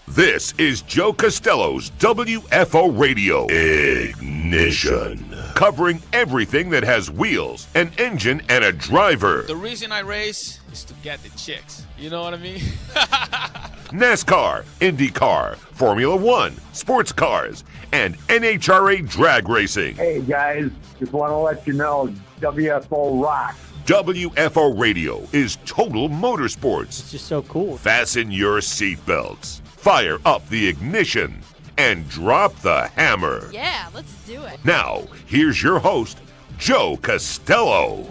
This is Joe Castello's WFO Radio Ignition. Covering everything that has wheels, an engine, and a driver. The reason I race is to get the chicks. You know what I mean? NASCAR, IndyCar, Formula One, sports cars, and NHRA drag racing. Hey guys, just want to let you know, WFO rocks. WFO Radio is total motorsports. It's just so cool. Fasten your seatbelts, fire up the ignition, and drop the hammer. Yeah, let's do it. Now, here's your host, Joe Castello.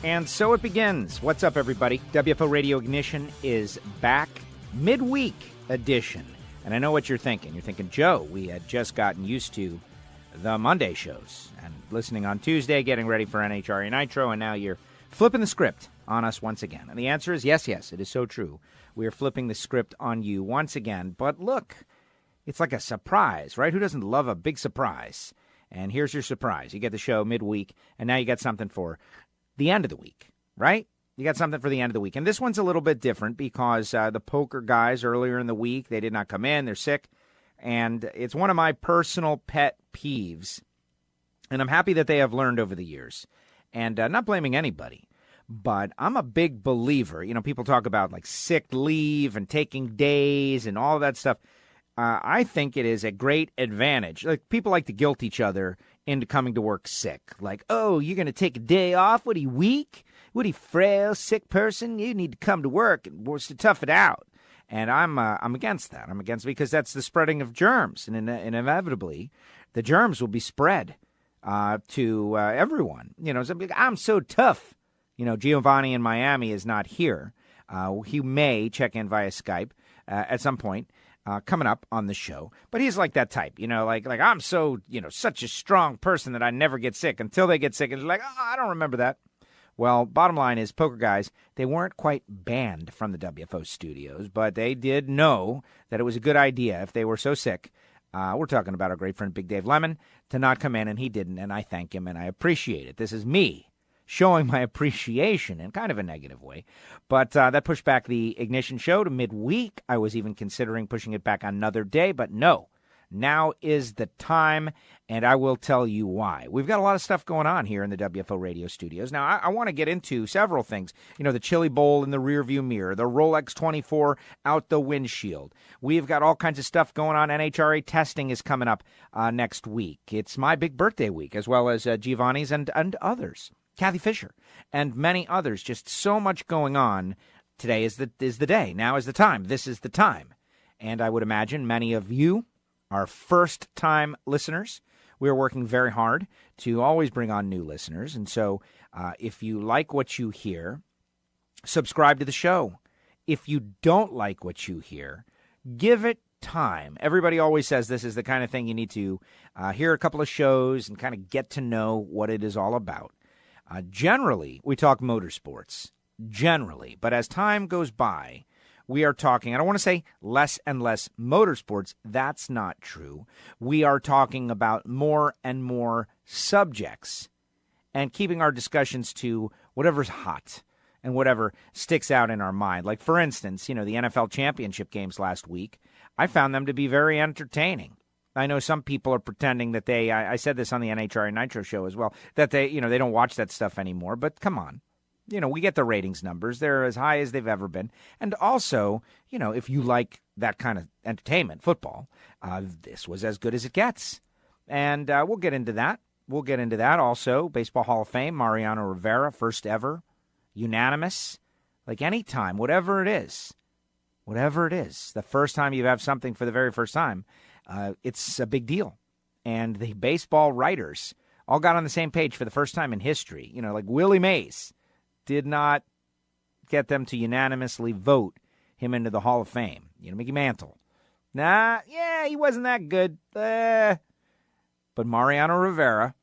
And so it begins. What's up, everybody? WFO Radio Ignition is back, midweek edition. And I know what you're thinking. You're thinking, Joe, we had just gotten used to the Monday shows and listening on Tuesday, getting ready for NHRA Nitro, and now you're flipping the script on us once again. And the answer is yes, it is so true. We are flipping the script on you once again. But look, it's like a surprise, right? Who doesn't love a big surprise? And here's your surprise. You get the show midweek, and now you got something for the end of the week, right? You got something for the end of the week. And this one's a little bit different because the poker guys earlier in the week, they did not come in. They're sick. And it's one of my personal pet peeves. And I'm happy that they have learned over the years. And not blaming anybody, but I'm a big believer. You know, people talk about like sick leave and taking days and all that stuff. I think it is a great advantage. Like, people like to guilt each other into coming to work sick. Like, oh, you're going to take a day off? What, are you weak? What, are you frail, sick person? You need to come to work and wants to tough it out. And I'm against that. I'm against it because that's the spreading of germs. And inevitably, the germs will be spread to everyone. You know, I'm so tough. You know, Giovanni in Miami is not here. He may check in via Skype at some point. Coming up on the show. But he's like that type, you know, like I'm so, you know, such a strong person that I never get sick until they get sick. And it's like, oh, I don't remember that. Well, bottom line is, poker guys, they weren't quite banned from the WFO studios, but they did know that it was a good idea if they were so sick. We're talking about our great friend Big Dave Lemon to not come in, and he didn't, and I thank him, and I appreciate it. This is me showing my appreciation in kind of a negative way. But that pushed back the Ignition show to midweek. I was even considering pushing it back another day, but no. Now is the time, and I will tell you why. We've got a lot of stuff going on here in the WFO radio studios. Now, I want to get into several things. You know, the Chili Bowl in the rearview mirror, the Rolex 24 out the windshield. We've got all kinds of stuff going on. NHRA testing is coming up next week. It's my big birthday week, as well as Giovanni's and others. Kathy Fisher, and many others. Just so much going on. Today is the day. Now is the time. This is the time. And I would imagine many of you are first-time listeners. We are working very hard to always bring on new listeners. And so if you like what you hear, subscribe to the show. If you don't like what you hear, give it time. Everybody always says this is the kind of thing you need to hear a couple of shows and kind of get to know what it is all about. Generally, we talk motorsports, generally. But as time goes by, we are talking, I don't want to say less and less motorsports. That's not true. We are talking about more and more subjects and keeping our discussions to whatever's hot and whatever sticks out in our mind. Like, for instance, you know, the NFL championship games last week, I found them to be very entertaining. I know some people are pretending that I said this on the NHRA Nitro show as well, that they don't watch that stuff anymore. But come on. You know, we get the ratings numbers. They're as high as they've ever been. And also, you know, if you like that kind of entertainment, football, this was as good as it gets. And we'll get into that. We'll get into that also. Baseball Hall of Fame, Mariano Rivera, first ever, unanimous, like any time, whatever it is, the first time you have something for the very first time, it's a big deal. And the baseball writers all got on the same page for the first time in history. You know, like Willie Mays did not get them to unanimously vote him into the Hall of Fame. You know, Mickey Mantle. He wasn't that good. But Mariano Rivera,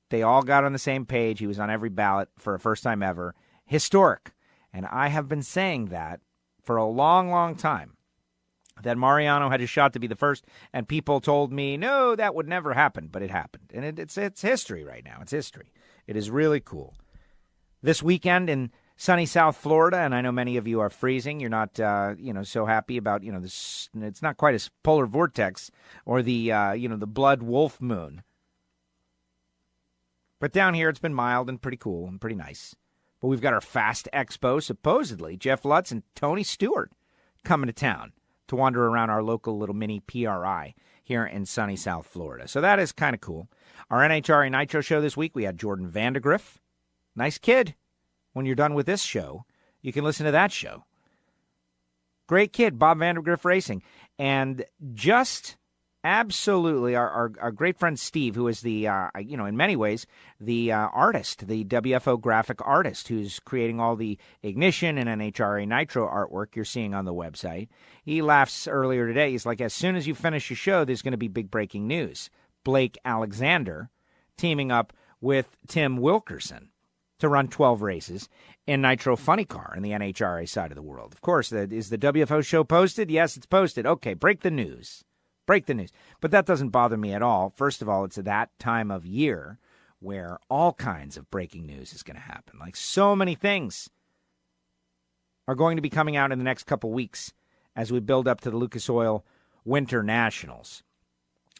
they all got on the same page. He was on every ballot for a first time ever. Historic. And I have been saying that for a long, long time, that Mariano had a shot to be the first, and people told me, no, that would never happen, but it happened. And it's history right now. It's history. It is really cool. This weekend in Sunny South Florida, and I know many of you are freezing. You're not, so happy about, this. It's not quite a polar vortex or the, the blood wolf moon. But down here, it's been mild and pretty cool and pretty nice. But we've got our Fast Expo, supposedly. Jeff Lutz and Tony Stewart coming to town to wander around our local little mini PRI here in sunny South Florida. So that is kind of cool. Our NHRA Nitro show this week, we had Jordan Vandegrift. Nice kid. When you're done with this show, you can listen to that show. Great kid, Bob Vandegrift Racing. And just absolutely our great friend Steve, who is the, in many ways, the artist, the WFO graphic artist who's creating all the Ignition and NHRA Nitro artwork you're seeing on the website. He laughs earlier today. He's like, as soon as you finish your show, there's going to be big breaking news. Blake Alexander teaming up with Tim Wilkerson to run 12 races in Nitro Funny Car in the NHRA side of the world. Of course, is the WFO show posted? Yes, it's posted. Okay, break the news. Break the news. But that doesn't bother me at all. First of all, it's that time of year where all kinds of breaking news is going to happen. Like so many things are going to be coming out in the next couple weeks as we build up to the Lucas Oil Winter Nationals.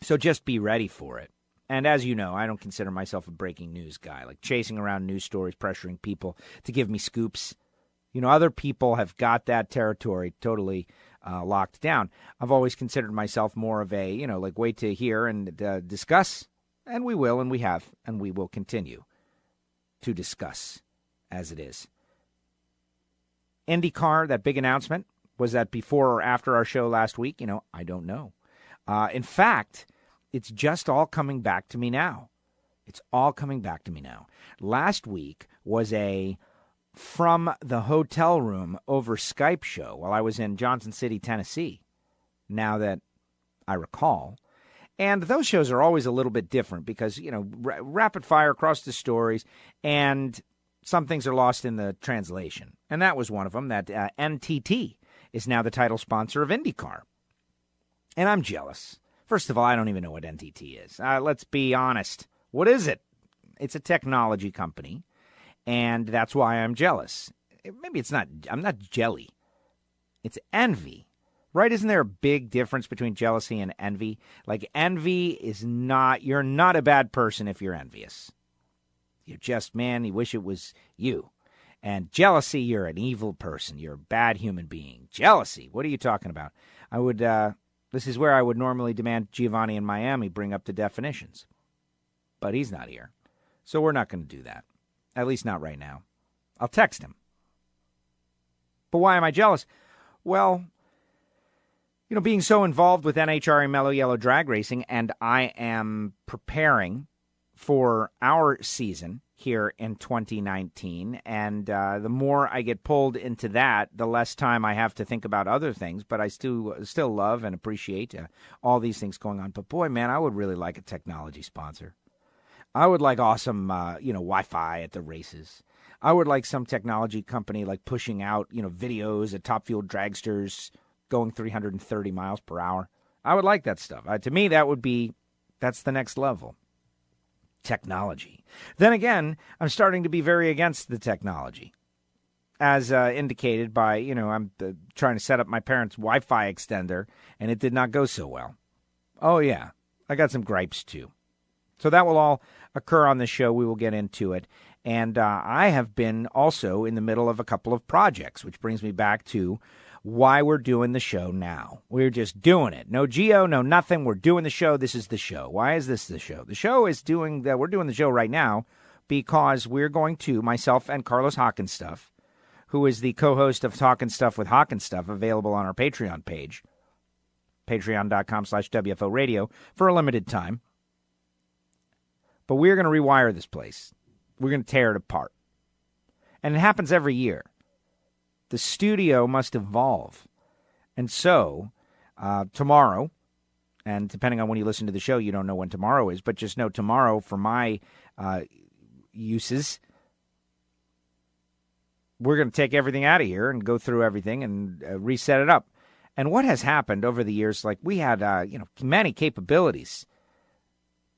So just be ready for it. And as you know, I don't consider myself a breaking news guy, like chasing around news stories, pressuring people to give me scoops. Other people have got that territory totally locked down. I've always considered myself more of a, wait to hear and discuss. And we will, and we have, and we will continue to discuss as it is. IndyCar, that big announcement, was that before or after our show last week? I don't know. In fact, it's just all coming back to me now. It's all coming back to me now. Last week was a from the hotel room over Skype show while I was in Johnson City, Tennessee, now that I recall. And those shows are always a little bit different because, rapid fire across the stories, and some things are lost in the translation. And that was one of them, that NTT is now the title sponsor of IndyCar. And I'm jealous. First of all, I don't even know what NTT is. Let's be honest. What is it? It's a technology company, and that's why I'm jealous. Maybe it's not. I'm not jelly. It's envy, right? Isn't there a big difference between jealousy and envy? Like, envy is not, you're not a bad person if you're envious. You're just, man, you wish it was you. And jealousy, you're an evil person. You're a bad human being. Jealousy, what are you talking about? This is where I would normally demand Giovanni in Miami bring up the definitions. But he's not here. So we're not going to do that. At least not right now. I'll text him. But why am I jealous? Well, being so involved with NHRA Mellow Yellow Drag Racing, and I am preparing for our season here in 2019, and the more I get pulled into that, the less time I have to think about other things, but I still love and appreciate all these things going on. But boy, man, I would really like a technology sponsor. I would like awesome, Wi-Fi at the races. I would like some technology company like pushing out, videos of Top Fuel dragsters going 330 miles per hour. I would like that stuff. To me, that's the next level. Technology. Then again, I'm starting to be very against the technology, as indicated by, I'm trying to set up my parents' Wi-Fi extender, and it did not go so well. Oh, yeah, I got some gripes, too. So that will all occur on the show. We will get into it. And I have been also in the middle of a couple of projects, which brings me back to why we're doing the show now. We're just doing it. No Geo, no nothing. We're doing the show. This is the show. Why is this the show? The show is we're doing the show right now because we're going to, myself and Carlos Hawkenstuff, who is the co-host of Talkin' Stuff with Hawkenstuff, available on our Patreon page, patreon.com/WFO radio, for a limited time. But we're going to rewire this place. We're going to tear it apart. And it happens every year. The studio must evolve. And so, tomorrow, and depending on when you listen to the show, you don't know when tomorrow is, but just know tomorrow, for my uses, we're going to take everything out of here and go through everything and reset it up. And what has happened over the years, like we had, many capabilities.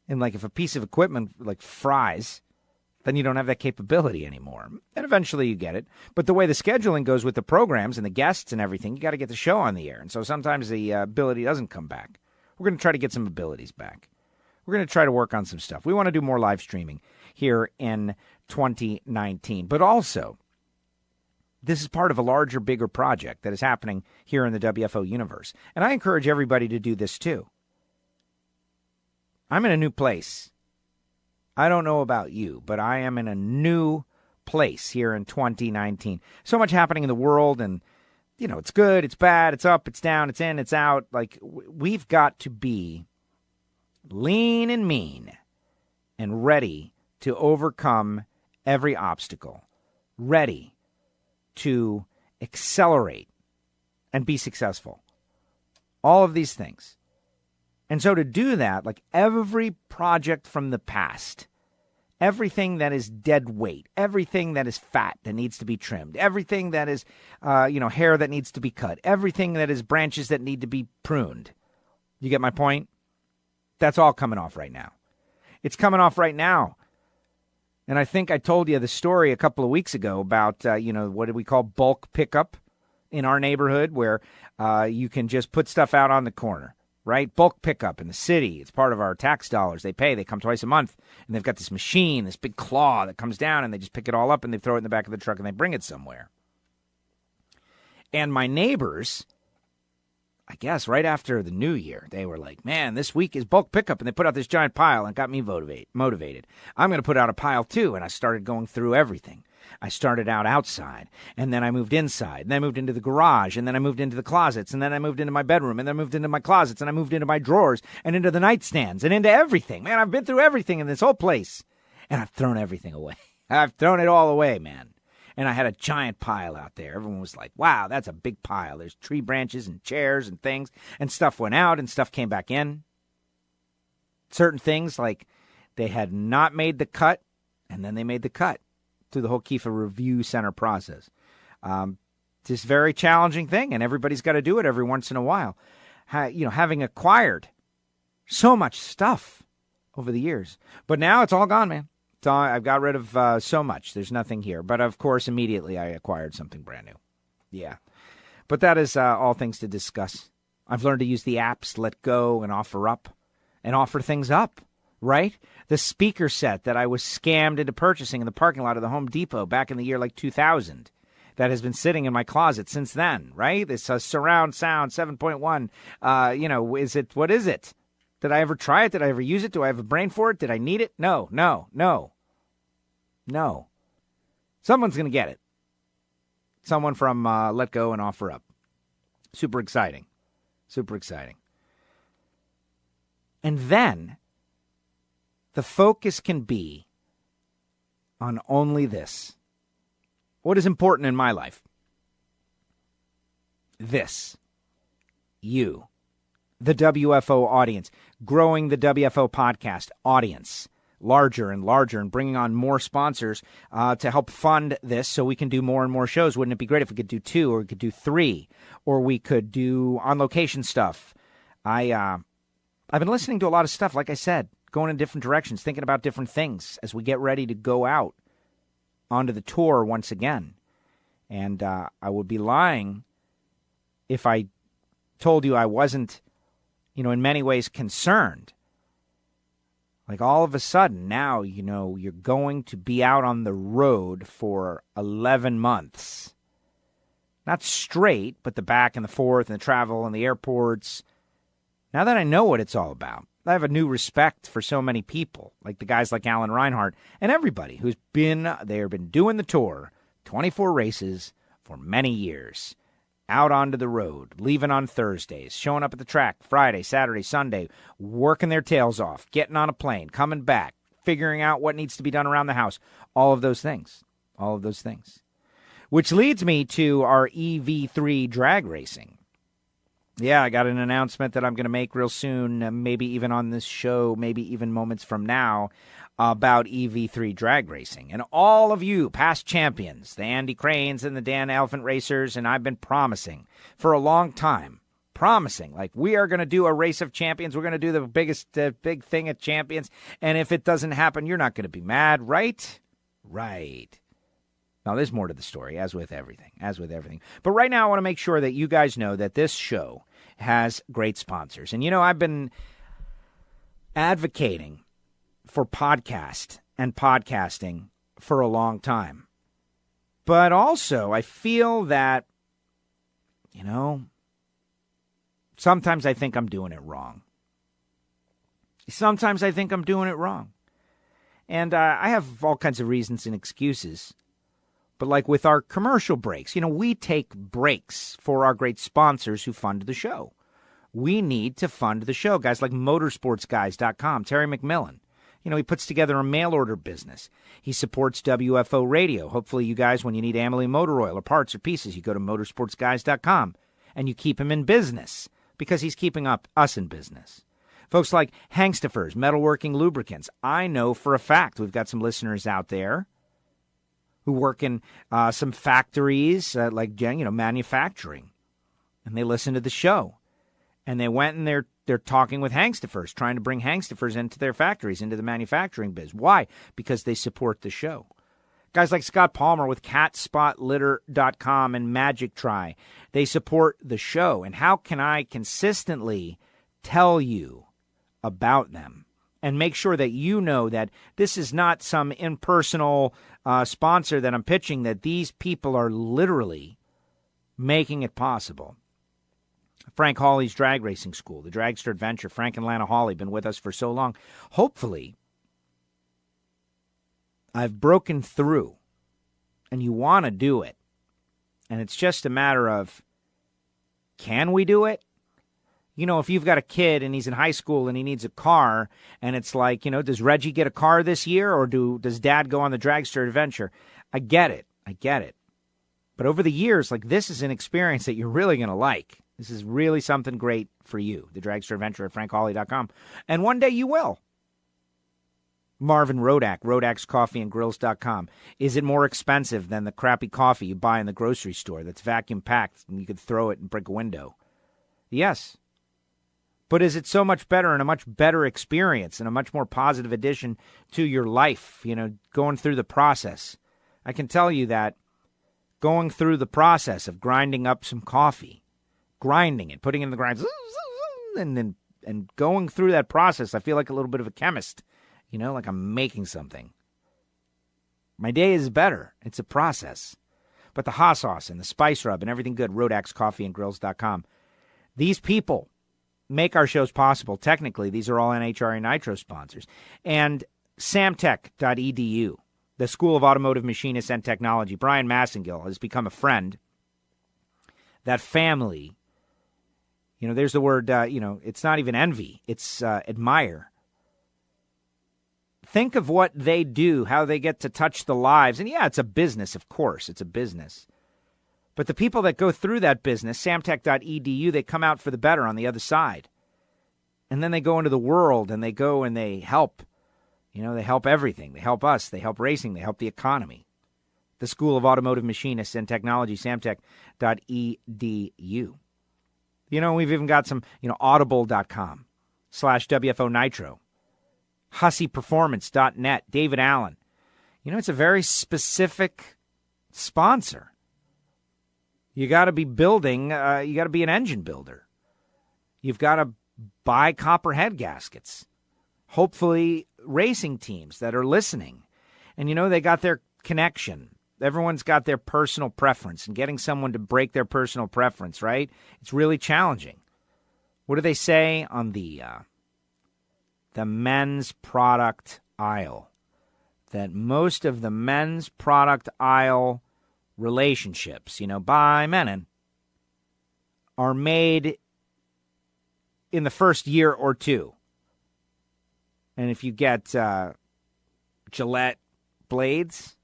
And like if a piece of equipment like fries then you don't have that capability anymore. And eventually you get it. But the way the scheduling goes with the programs and the guests and everything, you got to get the show on the air. And so sometimes the ability doesn't come back. We're going to try to get some abilities back. We're going to try to work on some stuff. We want to do more live streaming here in 2019. But also, this is part of a larger, bigger project that is happening here in the WFO universe. And I encourage everybody to do this too. I'm in a new place. I don't know about you, but I am in a new place here in 2019. So much happening in the world, and, you know, it's good, it's bad, it's up, it's down, it's in, it's out. Like, we've got to be lean and mean and ready to overcome every obstacle, ready to accelerate and be successful. All of these things. And so to do that, like every project from the past, everything that is dead weight, everything that is fat that needs to be trimmed, everything that is, hair that needs to be cut, everything that is branches that need to be pruned. You get my point? That's all coming off right now. It's coming off right now. And I think I told you the story a couple of weeks ago about, what do we call bulk pickup in our neighborhood, where you can just put stuff out on the corner. Right? Bulk pickup in the city. It's part of our tax dollars. They pay. They come twice a month. And they've got this machine, this big claw that comes down, and they just pick it all up and they throw it in the back of the truck and they bring it somewhere. And my neighbors, I guess right after the new year, they were like, man, this week is bulk pickup. And they put out this giant pile and got me motivated. I'm going to put out a pile too. And I started going through everything. I started out outside, and then I moved inside, and then I moved into the garage, and then I moved into the closets, and then I moved into my bedroom, and then I moved into my closets, and I moved into my drawers, and into the nightstands, and into everything. Man, I've been through everything in this whole place, and I've thrown everything away. I've thrown it all away, man. And I had a giant pile out there. Everyone was like, wow, that's a big pile. There's tree branches and chairs and things, and stuff went out, and stuff came back in. Certain things, like they had not made the cut, and then they made the cut. Through the whole Kiefer Review Center process. It's a very challenging thing, and everybody's got to do it every once in a while. Having acquired so much stuff over the years. But now it's all gone, man. I've got rid of so much. There's nothing here. But, of course, immediately I acquired something brand new. Yeah. But that is all things to discuss. I've learned to use the apps, let go, and offer things up. Right? The speaker set that I was scammed into purchasing in the parking lot of the Home Depot back in the year like 2000 that has been sitting in my closet since then, right? This surround sound 7.1. What is it? Did I ever try it? Did I ever use it? Do I have a brain for it? Did I need it? No. Someone's going to get it. Someone from Let Go and Offer Up. Super exciting. And then the focus can be on only this. What is important in my life? This. You. The WFO audience. Growing the WFO podcast audience. Larger and larger, and bringing on more sponsors to help fund this so we can do more and more shows. Wouldn't it be great if we could do 2, or we could do 3, or we could do on-location stuff? I've been listening to a lot of stuff, like I said, going in different directions, thinking about different things as we get ready to go out onto the tour once again. And I would be lying if I told you I wasn't, in many ways concerned. Like all of a sudden now, you're going to be out on the road for 11 months. Not straight, but the back and the forth and the travel and the airports. Now that I know what it's all about, I have a new respect for so many people, like the guys like Alan Reinhart and everybody who's been doing the tour, 24 races for many years, out onto the road, leaving on Thursdays, showing up at the track Friday, Saturday, Sunday, working their tails off, getting on a plane, coming back, figuring out what needs to be done around the house, all of those things. Which leads me to our EV3 drag racing. Yeah, I got an announcement that I'm going to make real soon, maybe even on this show, maybe even moments from now, about EV3 drag racing. And all of you past champions, the Andy Cranes and the Dan Elephant Racers, and I've been promising for a long time, like we are going to do a race of champions. We're going to do the big thing at champions. And if it doesn't happen, you're not going to be mad, right? Right. Now, there's more to the story, as with everything. But right now, I want to make sure that you guys know that this show has great sponsors. And, I've been advocating for podcast and podcasting for a long time. But also, I feel that, sometimes I think I'm doing it wrong. And I have all kinds of reasons and excuses. But like with our commercial breaks, we take breaks for our great sponsors who fund the show. We need to fund the show. Guys like motorsportsguys.com, Terry McMillan. He puts together a mail order business. He supports WFO Radio. Hopefully you guys, when you need Amelie motor oil or parts or pieces, you go to motorsportsguys.com and you keep him in business because he's keeping us in business. Folks like Hangstifer's, Metalworking Lubricants. I know for a fact we've got some listeners out there who work in some factories like manufacturing, and they listen to the show. And they went and they're talking with Hangstifers, trying to bring Hangstifers into their factories, into the manufacturing biz. Why? Because they support the show. Guys like Scott Palmer with CatSpotLitter.com and Magic Try, they support the show. And how can I consistently tell you about them and make sure that you know that this is not some impersonal sponsor that I'm pitching, that these people are literally making it possible? Frank Hawley's Drag Racing School, the Dragster Adventure. Frank and Lana Hawley, been with us for so long. Hopefully, I've broken through, and you want to do it. And it's just a matter of, can we do it? If you've got a kid and he's in high school and he needs a car, and it's like, does Reggie get a car this year, or does Dad go on the Dragster Adventure? I get it. But over the years, this is an experience that you're really going to like. This is really something great for you, the Dragster Adventure at FrankHawley.com. And one day you will. Marvin Rodak, RodaksCoffeeandGrills.com. Is it more expensive than the crappy coffee you buy in the grocery store that's vacuum packed and you could throw it and break a window? Yes. But is it so much better and a much better experience and a much more positive addition to your life, going through the process? I can tell you that going through the process of grinding up some coffee, grinding it, putting it in the grind, and going through that process, I feel like a little bit of a chemist, like I'm making something. My day is better. It's a process. But the hot sauce and the spice rub and everything good, RodaksCoffeeandGrills.com. These people make our shows possible. Technically, these are all NHRA Nitro sponsors. And samtech.edu, the School of Automotive Machinists and Technology. Brian Massengill has become a friend. That family, there's the word, it's not even envy. It's admire. Think of what they do, how they get to touch the lives. And yeah, it's a business, of course. It's a business. But the people that go through that business, samtech.edu, they come out for the better on the other side. And then they go into the world and they go and they help. They help everything. They help us. They help racing. They help the economy. The School of Automotive Machinists and Technology, samtech.edu. We've even got some, audible.com/WFO Nitro. HusseyPerformance.net, David Allen. It's a very specific sponsor. You got to be building, you got to be an engine builder. You've got to buy copper head gaskets. Hopefully racing teams that are listening. And, they got their connection. Everyone's got their personal preference, and getting someone to break their personal preference, right? It's really challenging. What do they say on the men's product aisle? That most of the men's product aisle relationships, by men, are made in the first year or two. And if you get Gillette blades,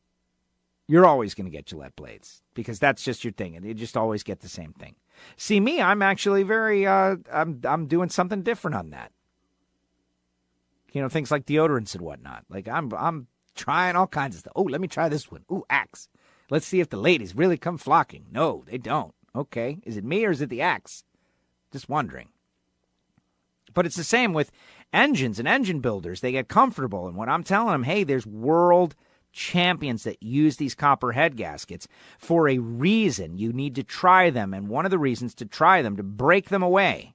you're always going to get Gillette blades because that's just your thing, and you just always get the same thing. See me, I'm actually very, I'm doing something different on that. Things like deodorants and whatnot. Like I'm trying all kinds of stuff. Oh, let me try this one. Ooh, Axe. Let's see if the ladies really come flocking. No, they don't. Okay, is it me or is it the Axe? Just wondering. But it's the same with engines and engine builders. They get comfortable, and when I'm telling them, hey, there's world champions that use these copper head gaskets for a reason. You need to try them, and one of the reasons to try them, to break them away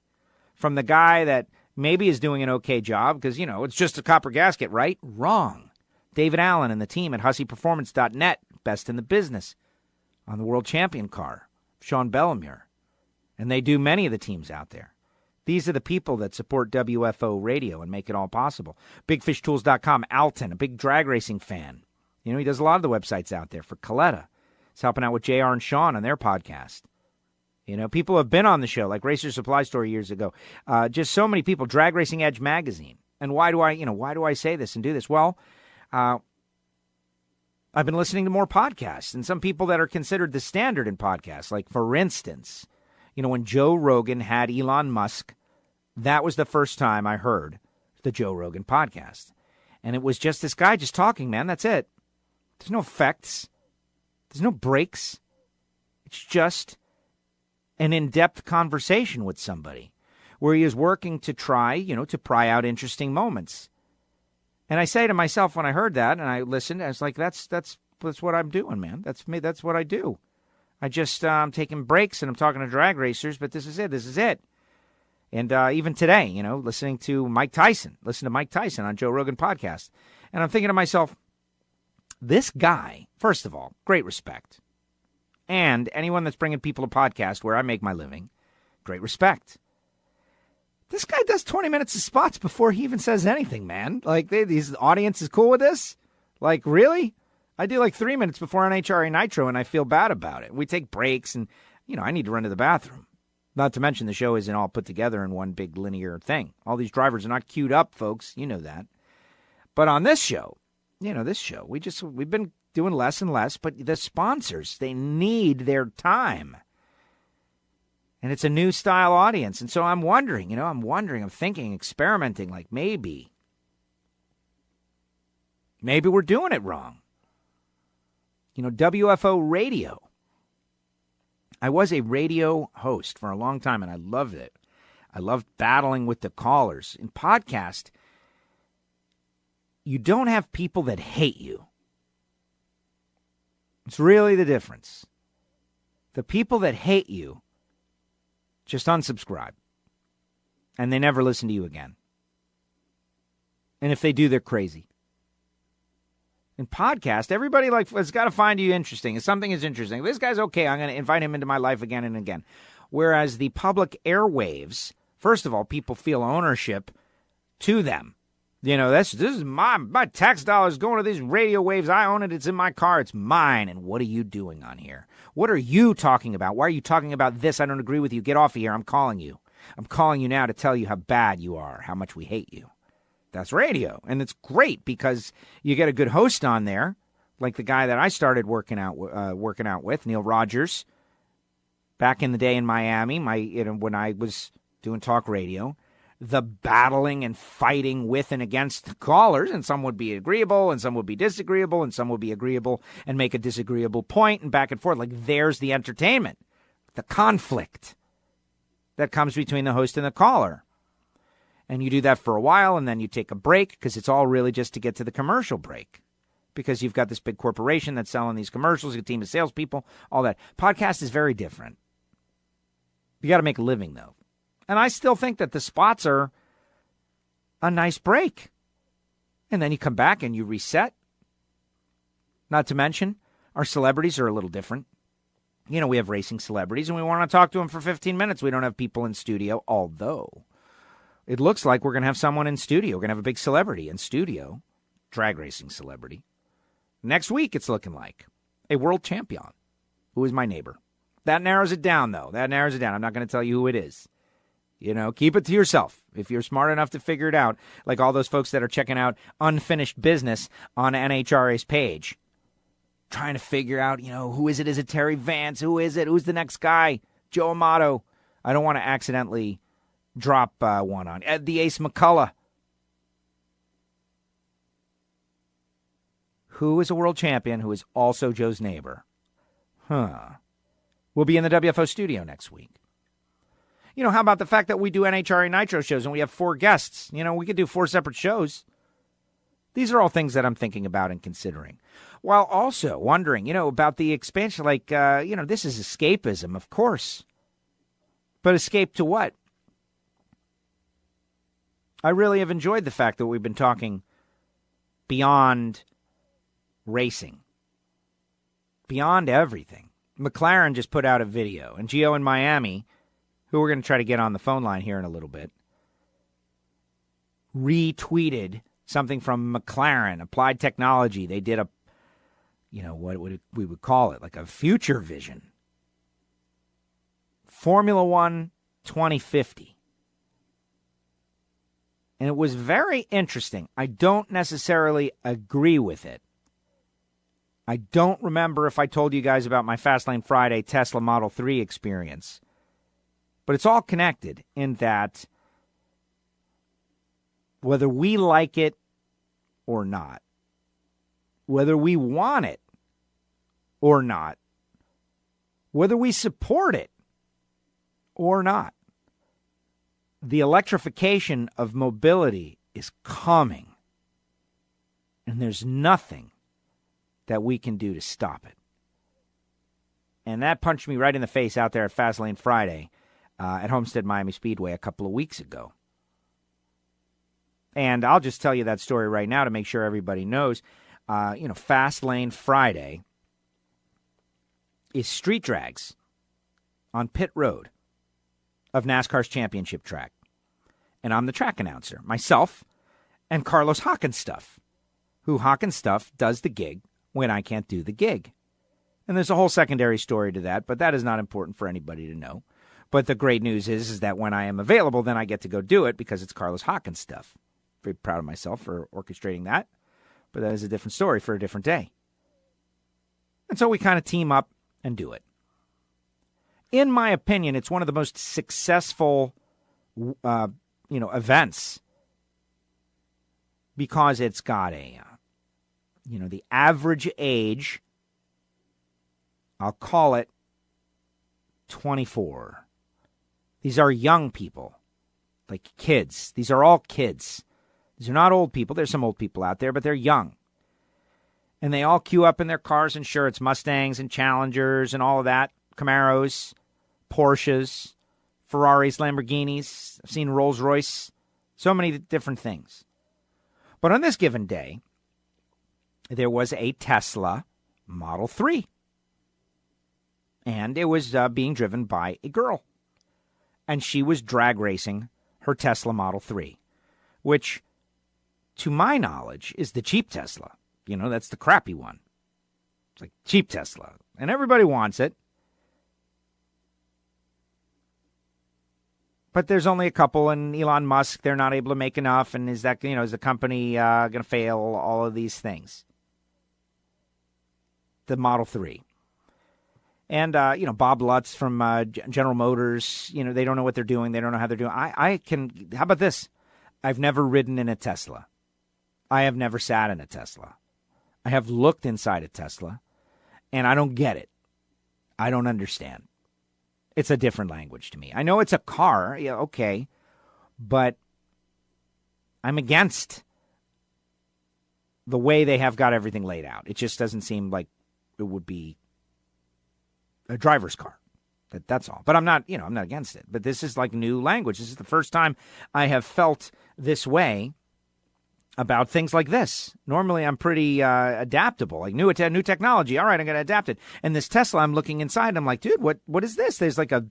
from the guy that maybe is doing an okay job because, it's just a copper gasket, right? Wrong. David Allen and the team at HusseyPerformance.net, best in the business, on the world champion car, Sean Bellemere. And they do many of the teams out there. These are the people that support WFO radio and make it all possible. BigFishTools.com, Alton, a big drag racing fan. He does a lot of the websites out there for Coletta. He's helping out with JR and Sean on their podcast. People have been on the show, like Racer Supply Store years ago. Just so many people. Drag Racing Edge magazine. And why do I say this and do this? Well, I've been listening to more podcasts, and some people that are considered the standard in podcasts. Like, for instance, when Joe Rogan had Elon Musk, that was the first time I heard the Joe Rogan podcast. And it was just this guy just talking, man. That's it. There's no effects. There's no breaks. It's just an in-depth conversation with somebody where he is working to try, to pry out interesting moments. And I say to myself when I heard that and I listened, I was like, that's what I'm doing, man. That's me. That's what I do. I just, I'm taking breaks and I'm talking to drag racers, but this is it. This is it. And even today, listening to Mike Tyson. Listen to Mike Tyson on Joe Rogan podcast. And I'm thinking to myself, this guy, first of all, great respect. And anyone that's bringing people to podcast where I make my living, great respect. This guy does 20 minutes of spots before he even says anything, man. Like, these audience is cool with this? Like, really? I do like 3 minutes before NHRA Nitro, and I feel bad about it. We take breaks, and, I need to run to the bathroom. Not to mention the show isn't all put together in one big linear thing. All these drivers are not queued up, folks. You know that. But on this show, we've been doing less and less, but the sponsors, they need their time. And it's a new style audience. And so I'm wondering, I'm thinking, experimenting, like maybe we're doing it wrong. WFO radio. I was a radio host for a long time, and I loved it. I loved battling with the callers. In podcast, you don't have people that hate you. It's really the difference. The people that hate you just unsubscribe, and they never listen to you again. And if they do, they're crazy. In podcast, everybody has got to find you interesting. If something is interesting, this guy's okay, I'm going to invite him into my life again and again. Whereas the public airwaves, first of all, people feel ownership to them. This is my tax dollars going to these radio waves. I own it. It's in my car. It's mine. And what are you doing on here? What are you talking about? Why are you talking about this? I don't agree with you. Get off of here. I'm calling you. I'm calling you now to tell you how bad you are, how much we hate you. That's radio. And it's great because you get a good host on there, like the guy that I started working out with, Neil Rogers, back in the day in Miami, when I was doing talk radio. The battling and fighting with and against the callers, and some would be agreeable, and some would be disagreeable, and some would be agreeable and make a disagreeable point, and back and forth. Like, there's the entertainment, the conflict that comes between the host and the caller. And you do that for a while, and then you take a break, because it's all really just to get to the commercial break. Because you've got this big corporation that's selling these commercials, a team of salespeople, all that. Podcast is very different. You got to make a living, though. And I still think that the spots are a nice break. And then you come back and you reset. Not to mention, our celebrities are a little different. We have racing celebrities, and we want to talk to them for 15 minutes. We don't have people in studio, although it looks like we're going to have someone in studio. We're going to have a big celebrity in studio, drag racing celebrity. Next week, it's looking like a world champion who is my neighbor. That narrows it down, though. I'm not going to tell you who it is. Keep it to yourself. If you're smart enough to figure it out, like all those folks that are checking out Unfinished Business on NHRA's page, trying to figure out, who is it? Is it Terry Vance? Who is it? Who's the next guy? Joe Amato. I don't want to accidentally drop one on. Ed the Ace McCullough. Who is a world champion who is also Joe's neighbor? We'll be in the WFO studio next week. How about the fact that we do NHRA Nitro shows and we have 4 guests? We could do 4 separate shows. These are all things that I'm thinking about and considering, while also wondering, about the expansion. Like, this is escapism, of course. But escape to what? I really have enjoyed the fact that we've been talking beyond racing, beyond everything. McLaren just put out a video, and Gio in Miami, who we're going to try to get on the phone line here in a little bit, retweeted something from McLaren, Applied Technology. They did what we would call it, like a future vision. Formula One 2050. And it was very interesting. I don't necessarily agree with it. I don't remember if I told you guys about my Fastlane Friday Tesla Model 3 experience. But it's all connected in that whether we like it or not, whether we want it or not, whether we support it or not, the electrification of mobility is coming. And there's nothing that we can do to stop it. And that punched me right in the face out there at Fastlane Friday at Homestead Miami Speedway a couple of weeks ago. And I'll just tell you that story right now to make sure everybody knows. Fastlane Friday is street drags on pit road of NASCAR's championship track. And I'm the track announcer, myself and Carlos Hockenstuff, who Hockenstuff does the gig when I can't do the gig. And there's a whole secondary story to that, but that is not important for anybody to know. But the great news is that when I am available, then I get to go do it because it's Carlos Hockenstuff. Very proud of myself for orchestrating that. But that is a different story for a different day. And so we kind of team up and do it. In my opinion, it's one of the most successful, events because it's got the average age, I'll call it 24. These are young people, like kids. These are all kids. These are not old people. There's some old people out there, but they're young. And they all queue up in their cars, and sure, it's Mustangs and Challengers and all of that, Camaros, Porsches, Ferraris, Lamborghinis. I've seen Rolls-Royce, so many different things. But on this given day, there was a Tesla Model 3. And it was being driven by a girl. And she was drag racing her Tesla Model 3, which, to my knowledge, is the cheap Tesla. That's the crappy one. It's like cheap Tesla. And everybody wants it. But there's only a couple, and Elon Musk, they're not able to make enough. And is that, is the company going to fail? All of these things. The Model 3. And, Bob Lutz from General Motors, they don't know what they're doing. They don't know how they're doing. How about this? I've never ridden in a Tesla. I have never sat in a Tesla. I have looked inside a Tesla, and I don't get it. I don't understand. It's a different language to me. I know it's a car, yeah, okay, but I'm against the way they have got everything laid out. It just doesn't seem like it would be a driver's car. That's all. But I'm not against it. But this is like new language. This is the first time I have felt this way about things like this. Normally, I'm pretty adaptable. Like new technology. All right, I'm going to adapt it. And this Tesla, I'm looking inside, and I'm like, dude, what is this? There's like a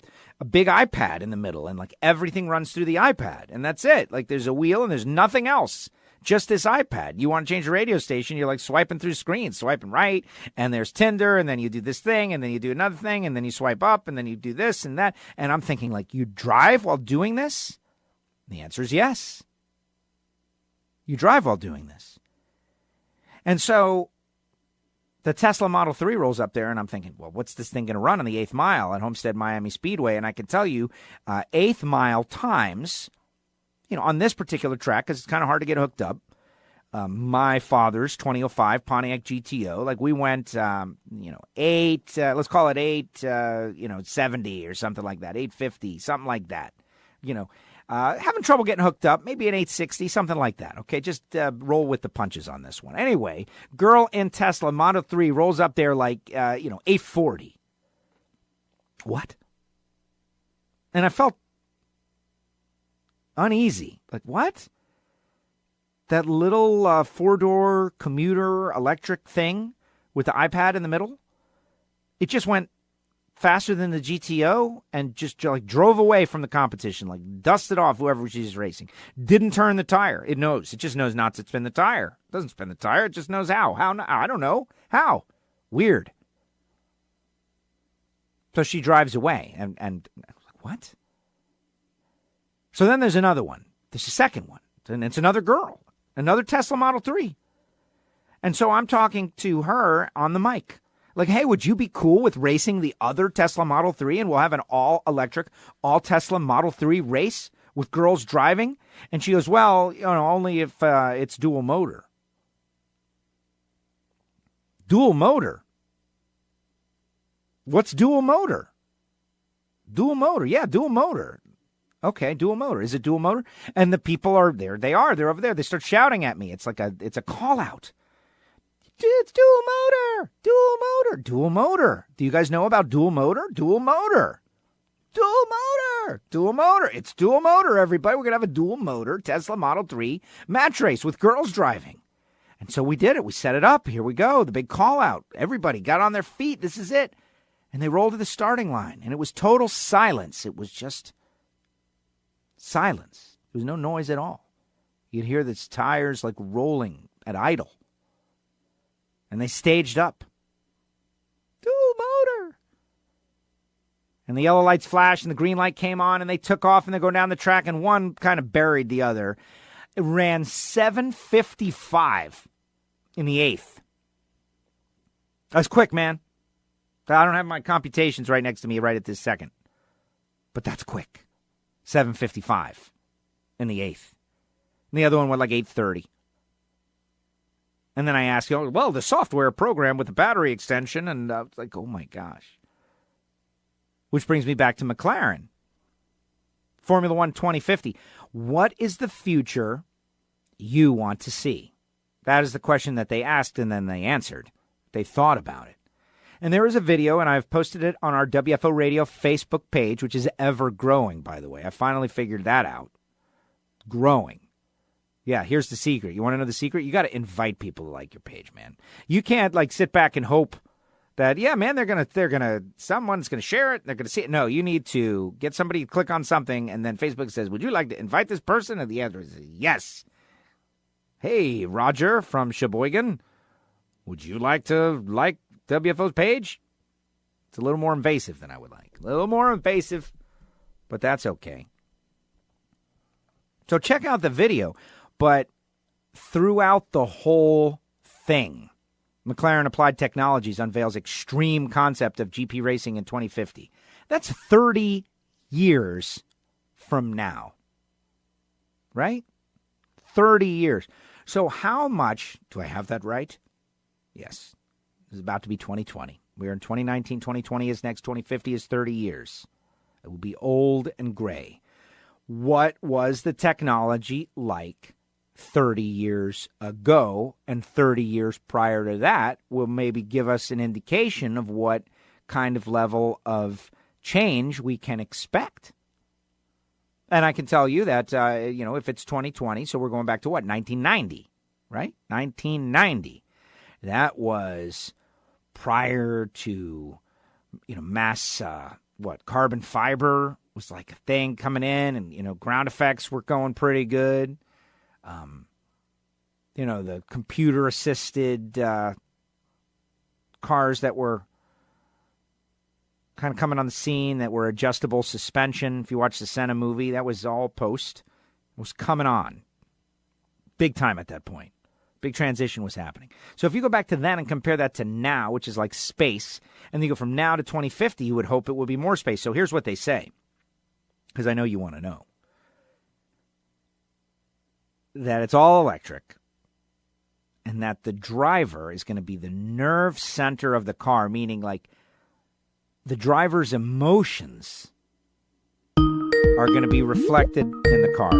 big iPad in the middle, and like everything runs through the iPad, and that's it. Like there's a wheel, and there's nothing else. Just this iPad. You want to change the radio station, you're like swiping through screens, swiping right, and there's Tinder, and then you do this thing, and then you do another thing, and then you swipe up, and then you do this and that. And I'm thinking, like, you drive while doing this? The answer is yes. You drive while doing this. And so the Tesla Model 3 rolls up there, and I'm thinking, well, what's this thing going to run on the 8th mile at Homestead Miami Speedway? And I can tell you, 8th mile times, on this particular track, because it's kind of hard to get hooked up, my father's 2005 Pontiac GTO, like we went, 8, let's call it 8, 70 or something like that, 850, something like that, Having trouble getting hooked up, maybe an 860, something like that. Okay, just roll with the punches on this one. Anyway, girl in Tesla Model 3 rolls up there like, 840. What? And I felt uneasy. Like, what? That little four-door commuter electric thing with the iPad in the middle, it just went faster than the GTO and just like drove away from the competition, like dusted off whoever she's racing. Didn't turn the tire. It knows. It just knows not to spin the tire. It doesn't spin the tire. It just knows how. How? I don't know. How? Weird. So she drives away. And what? So then there's another one. There's a second one. And it's another girl. Another Tesla Model 3. And so I'm talking to her on the mic. Like, hey, would you be cool with racing the other Tesla Model 3 and we'll have an all-electric, all-Tesla Model 3 race with girls driving? And she goes, well, only if it's dual motor. Dual motor? What's dual motor? Dual motor, yeah, dual motor. Okay, dual motor. Is it dual motor? And the people are there. They're over there. They start shouting at me. It's a call-out. It's dual motor, dual motor, dual motor. Do you guys know about dual motor? Dual motor, dual motor, dual motor. It's dual motor, everybody. We're going to have a dual motor Tesla Model 3 match race with girls driving. And so we did it. We set it up. Here we go. The big call out. Everybody got on their feet. This is it. And they rolled to the starting line. And it was total silence. It was just silence. There was no noise at all. You'd hear the tires like rolling at idle. And they staged up. Dual motor. And the yellow lights flashed and the green light came on and they took off and they go down the track and one kind of buried the other. It ran 7:55 in the 8th. That was quick, man. I don't have my computations right next to me right at this second. But that's quick. 7:55 in the 8th. And the other one went like 8:30. And then I asked, well, the software program with the battery extension. And I was like, oh, my gosh. Which brings me back to McLaren. Formula One 2050. What is the future you want to see? That is the question that they asked and then they answered. They thought about it. And there is a video, and I've posted it on our WFO Radio Facebook page, which is ever growing, by the way. I finally figured that out. Growing. Yeah, here's the secret. You want to know the secret? You got to invite people to like your page, man. You can't like sit back and hope that, yeah, man, someone's going to share it. They're going to see it. No, you need to get somebody to click on something. And then Facebook says, would you like to invite this person? And the answer is yes. Hey, Roger from Sheboygan, would you like to like WFO's page? It's a little more invasive than I would like. A little more invasive, but that's okay. So check out the video. But throughout the whole thing, McLaren Applied Technologies unveils extreme concept of GP racing in 2050. That's 30 years from now, right? 30 years. So how much, do I have that right? Yes. This is about to be 2020. We're in 2019, 2020 is next, 2050 is 30 years. It will be old and gray. What was the technology like 30 years ago, and 30 years prior to that will maybe give us an indication of what kind of level of change we can expect. And I can tell you that, if it's 2020, so we're going back to what? 1990, right? 1990. That was prior to, mass, carbon fiber was like a thing coming in, and, ground effects were going pretty good. The computer-assisted cars that were kind of coming on the scene that were adjustable suspension. If you watch the Senna movie, that was all post. It was coming on. Big time at that point. Big transition was happening. So if you go back to then and compare that to now, which is like space, and you go from now to 2050, you would hope it would be more space. So here's what they say, because I know you want to know. That it's all electric, and that the driver is going to be the nerve center of the car, meaning like the driver's emotions are going to be reflected in the car.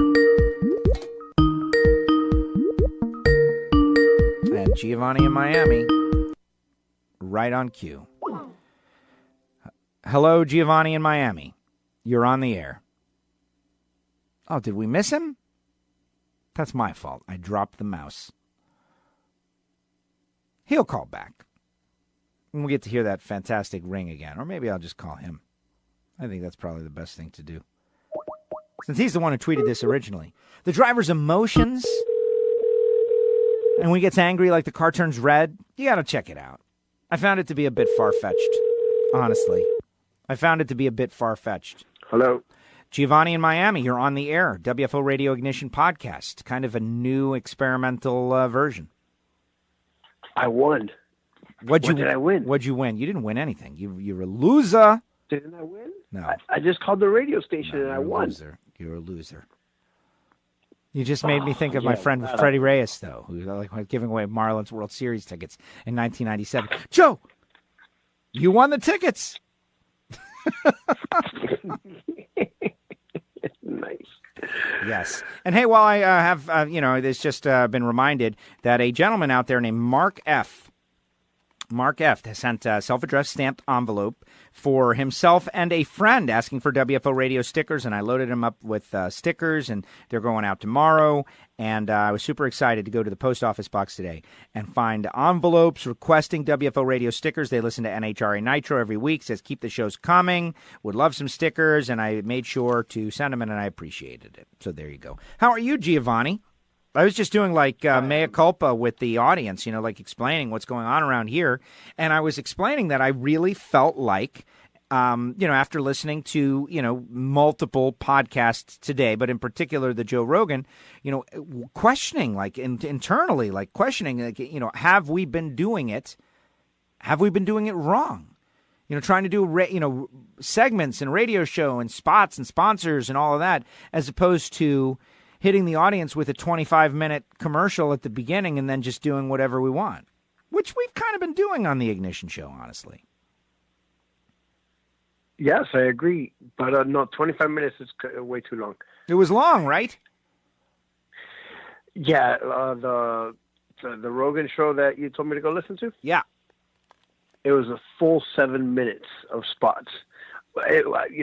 And Giovanni in Miami, right on cue. Hello, Giovanni in Miami. You're on the air. Oh, did we miss him? That's my fault. I dropped the mouse. He'll call back. And we'll get to hear that fantastic ring again. Or maybe I'll just call him. I think that's probably the best thing to do, since he's the one who tweeted this originally. The driver's emotions, and when he gets angry like the car turns red, you got to check it out. I found it to be a bit far-fetched, honestly. I found it to be a bit far-fetched. Hello. Giovanni in Miami, you're on the air. WFO Radio Ignition podcast, kind of a new experimental version. I won. What did I win? What'd you win? You didn't win anything. You're a loser. Didn't I win? No. I just called the radio station and I won. You're a loser. You just made me think of my friend Freddie Reyes, though, who was giving away Marlins World Series tickets in 1997. Joe, you won the tickets. Nice. Yes. And hey, while I have, there's just been reminded that a gentleman out there named Mark F. has sent a self-addressed stamped envelope for himself and a friend asking for WFO radio stickers, and I loaded him up with stickers, and they're going out tomorrow, and I was super excited to go to the post office box today and find envelopes requesting WFO radio stickers. They listen to NHRA Nitro every week, says keep the shows coming, would love some stickers, and I made sure to send them, and I appreciated it. So there you go. How are you, Giovanni? I was just doing like mea culpa with the audience, like explaining what's going on around here. And I was explaining that I really felt like, after listening to, multiple podcasts today, but in particular the Joe Rogan, questioning like internally, like questioning, like, have we been doing it? Have we been doing it wrong? Trying to do, segments and radio show and spots and sponsors and all of that, as opposed to hitting the audience with a 25-minute commercial at the beginning and then just doing whatever we want, which we've kind of been doing on the Ignition show, honestly. Yes, I agree. But no, 25 minutes is way too long. It was long, right? Yeah, the Rogan show that you told me to go listen to? Yeah. It was a full 7 minutes of spots. I don't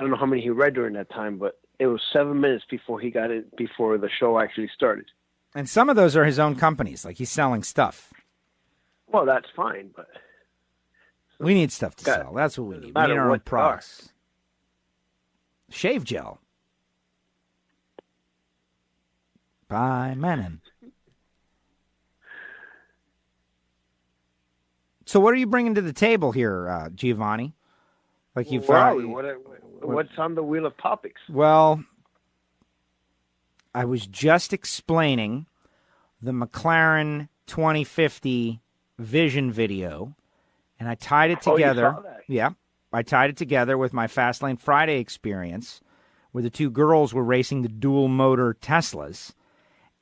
know how many he read during that time, but it was 7 minutes before he got it, before the show actually started. And some of those are his own companies, like he's selling stuff. Well, that's fine, but we need stuff to sell. That's what we need. We need our own products. Shave gel by Menon. So what are you bringing to the table here, Giovanni? Like you've what's on the wheel of topics? Well, I was just explaining the McLaren 2050 Vision video, and I tied it together. Oh, you saw that? Yeah, I tied it together with my Fastlane Friday experience, where the two girls were racing the dual motor Teslas,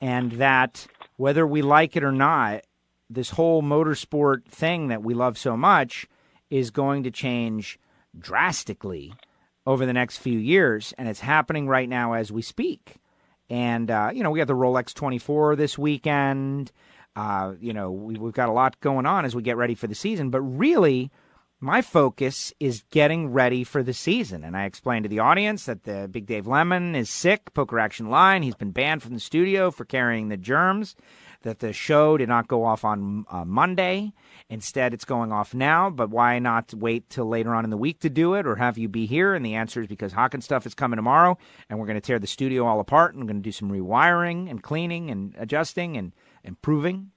and that whether we like it or not, this whole motorsport thing that we love so much is going to change drastically over the next few years, and it's happening right now as we speak. And, we have the Rolex 24 this weekend. We've got a lot going on as we get ready for the season. But really, my focus is getting ready for the season. And I explained to the audience that the Big Dave Lemon is sick, Poker Action Line. He's been banned from the studio for carrying the germs, that the show did not go off on Monday. Instead, it's going off now, but why not wait till later on in the week to do it, or have you be here? And the answer is because Hawkins stuff is coming tomorrow, and we're going to tear the studio all apart, and we're going to do some rewiring and cleaning and adjusting and improving.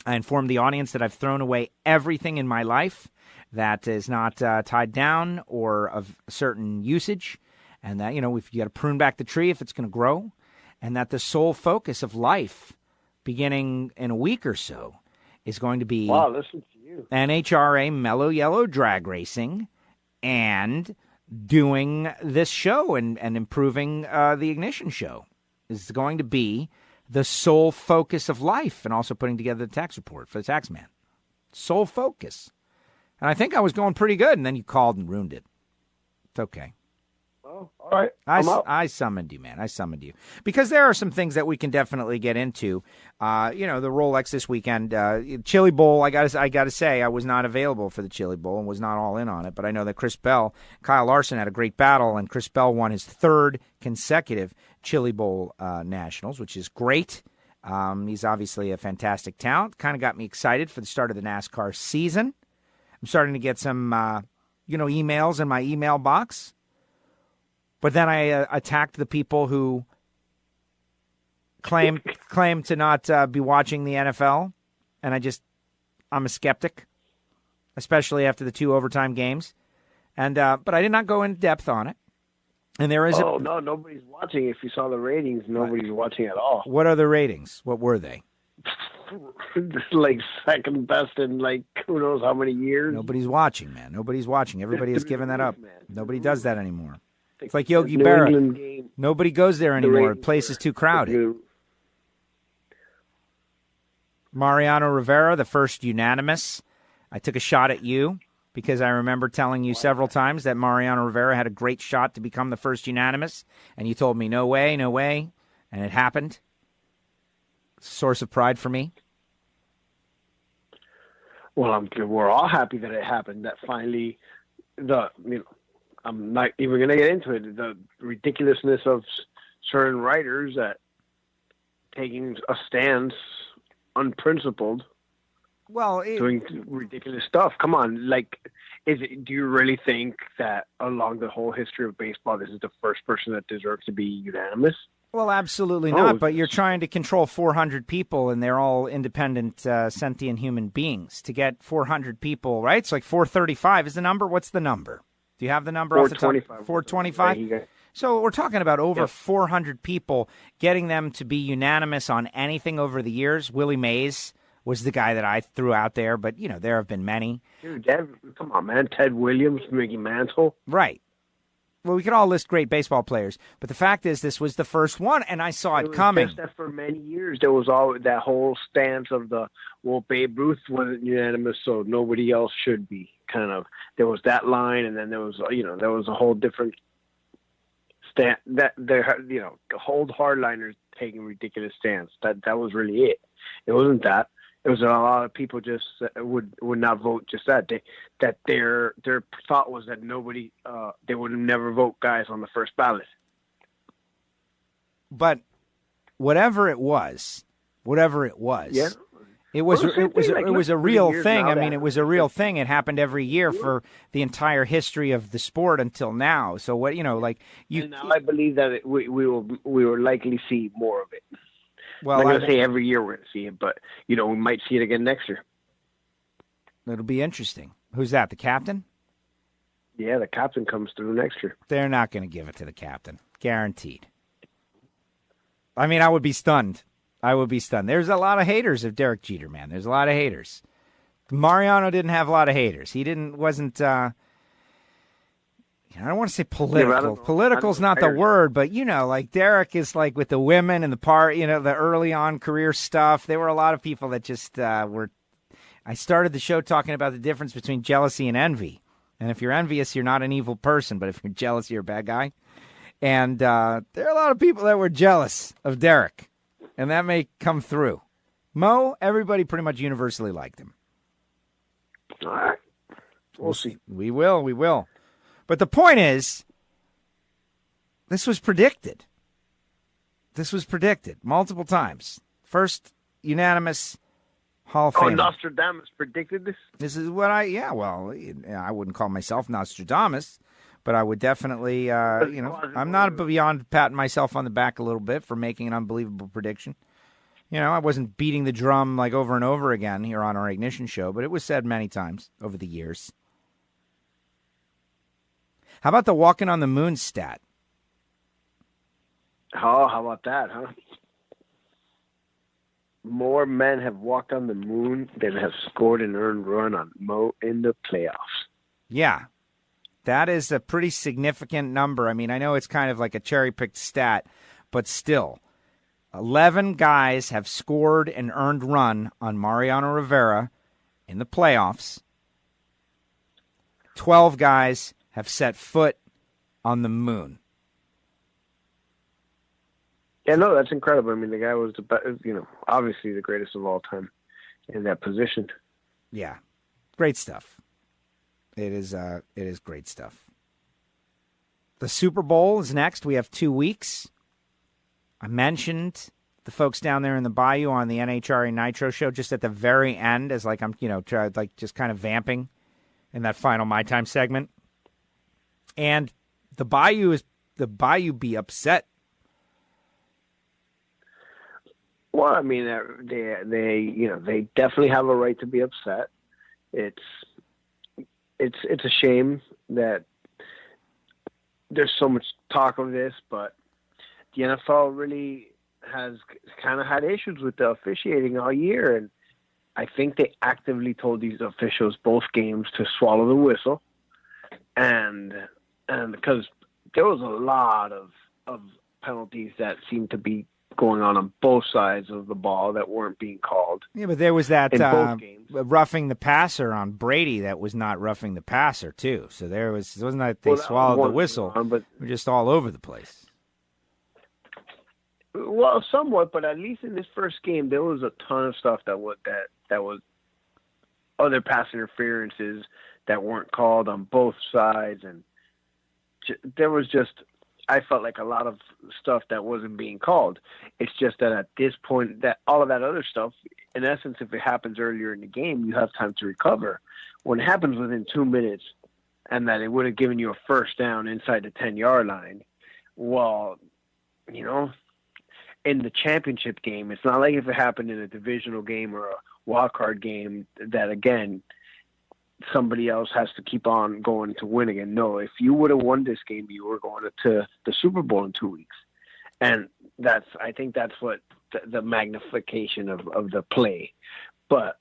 I informed the audience that I've thrown away everything in my life that is not tied down or of a certain usage, and that, if you got to prune back the tree if it's going to grow, and that the sole focus of life beginning in a week or so is going to be listen to you. NHRA Mellow Yellow Drag Racing and doing this show and improving the Ignition show. Is going to be the sole focus of life, and also putting together the tax report for the tax man. Sole focus. And I think I was going pretty good, and then you called and ruined it. It's okay. Oh, all right. I'm out. I summoned you, man. I summoned you. Because there are some things that we can definitely get into. The Rolex this weekend. Chili Bowl, I gotta say, I was not available for the Chili Bowl and was not all in on it. But I know that Kyle Larson had a great battle, and Chris Bell won his third consecutive Chili Bowl Nationals, which is great. He's obviously a fantastic talent. Kind of got me excited for the start of the NASCAR season. I'm starting to get some, emails in my email box. But then I attacked the people who claim to not be watching the NFL, and I'm a skeptic, especially after the 2 overtime games. And but I did not go in depth on it. And there is no, nobody's watching. If you saw the ratings, nobody's watching at all. What are the ratings? What were they? Like second best in who knows how many years. Nobody's watching, man. Nobody's watching. Everybody has given that up. Man. Nobody does that anymore. It's like Yogi Berra. Nobody goes there anymore. The place is too crowded. Mariano Rivera, the first unanimous. I took a shot at you because I remember telling you several times that Mariano Rivera had a great shot to become the first unanimous, and you told me, no way, and it happened. Source of pride for me. Well, we're all happy that it happened. That finally, I'm not even going to get into it. The ridiculousness of certain writers that taking a stance, unprincipled, doing ridiculous stuff. Come on, do you really think that along the whole history of baseball, this is the first person that deserves to be unanimous? Well, absolutely not, but you're trying to control 400 people, and they're all independent, sentient human beings. To get 400 people, right? It's like 435 is the number. What's the number? Do you have the number off the top? 425? So we're talking about over 400 people, getting them to be unanimous on anything over the years. Willie Mays was the guy that I threw out there, but, there have been many. Dude, come on, man. Ted Williams, Mickey Mantle. Right. Well, we could all list great baseball players, but the fact is this was the first one, and I saw it coming. Just that for many years, there was that whole stance of Babe Ruth wasn't unanimous, so nobody else should be. Kind of, there was that line, and then there was a whole different stand that hold hardliners taking ridiculous stance. That was really it. It wasn't that. It was a lot of people just would not vote just that. Their thought was that nobody they would never vote guys on the first ballot. But whatever it was, yeah. It was a real thing. I mean, it was a real thing. It happened every year for the entire history of the sport until now. So what And now I believe that we will likely see more of it. Well, I'm not going to say every year we're going to see it, but we might see it again next year. It'll be interesting. Who's that? The captain? Yeah, the captain comes through next year. They're not going to give it to the captain, guaranteed. I mean, I would be stunned. There's a lot of haters of Derek Jeter, man. There's a lot of haters. Mariano didn't have a lot of haters. Wasn't. I don't want to say political. Political's not the word, but Derek is with the women and the early on career stuff. There were a lot of people that just were. I started the show talking about the difference between jealousy and envy. And if you're envious, you're not an evil person. But if you're jealous, you're a bad guy. And there are a lot of people that were jealous of Derek. And that may come through. Mo, everybody pretty much universally liked him. All right. We'll see. We will. But the point is, this was predicted. Multiple times. First unanimous Hall of Fame. Nostradamus predicted this? This is what I wouldn't call myself Nostradamus, but I would definitely, I'm not beyond patting myself on the back a little bit for making an unbelievable prediction. I wasn't beating the drum over and over again here on our Ignition show, but it was said many times over the years. How about the walking on the moon stat? Oh, how about that, huh? More men have walked on the moon than have scored an earned run on Mo in the playoffs. Yeah, that is a pretty significant number. I mean, I know it's kind of like a cherry-picked stat, but still. 11 guys have scored an earned run on Mariano Rivera in the playoffs. 12 guys have set foot on the moon. Yeah, no, that's incredible. I mean, the guy was obviously the greatest of all time in that position. Yeah, great stuff. It is great stuff. The Super Bowl is next. We have 2 weeks. I mentioned the folks down there in the Bayou on the NHRA Nitro show just at the very end, as like I'm just kind of vamping in that final My Time segment. And the Bayou be upset. Well, I mean, they definitely have a right to be upset. It's a shame that there's so much talk of this, but the NFL really has kind of had issues with the officiating all year, and I think they actively told these officials both games to swallow the whistle, and because there was a lot of penalties that seemed to be going on both sides of the ball that weren't being called. Yeah, but there was that both games. Roughing the passer on Brady that was not roughing the passer too. So it wasn't that they swallowed the whistle. But we're just all over the place. Well, somewhat, but at least in this first game, there was a ton of stuff that was other pass interferences that weren't called on both sides, and there was just, I felt like a lot of stuff that wasn't being called. It's just that at this point, that all of that other stuff, in essence, if it happens earlier in the game, you have time to recover. When it happens within 2 minutes, and that it would have given you a first down inside the 10-yard line, well, in the championship game, it's not like if it happened in a divisional game or a wild card game that, again, somebody else has to keep on going to win again. No, if you would have won this game, you were going to the Super Bowl in 2 weeks. And I think that's what the magnification of the play. But,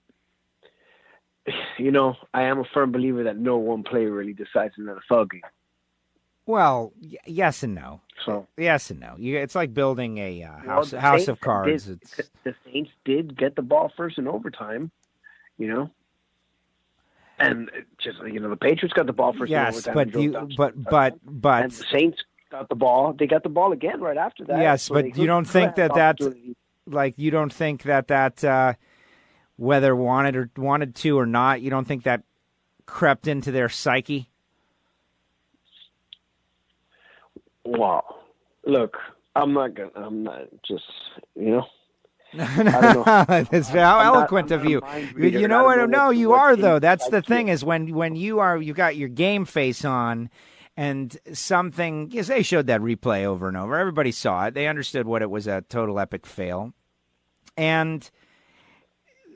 I am a firm believer that no one play really decides an NFL game. Well, yes and no. So yes and no. It's like building a house of cards. The Saints did get the ball first in overtime, and just the Patriots got the ball first in overtime. But and the Saints got the ball. They got the ball again right after that. Yes, so but you don't think that whether wanted to or not, you don't think that crept into their psyche? Wow. Look, I'm not just, I don't know. That's how eloquent of you. You know what? No, you are though. That's the thing is when you got your game face on and something, because they showed that replay over and over. Everybody saw it. They understood what it was, a total epic fail. And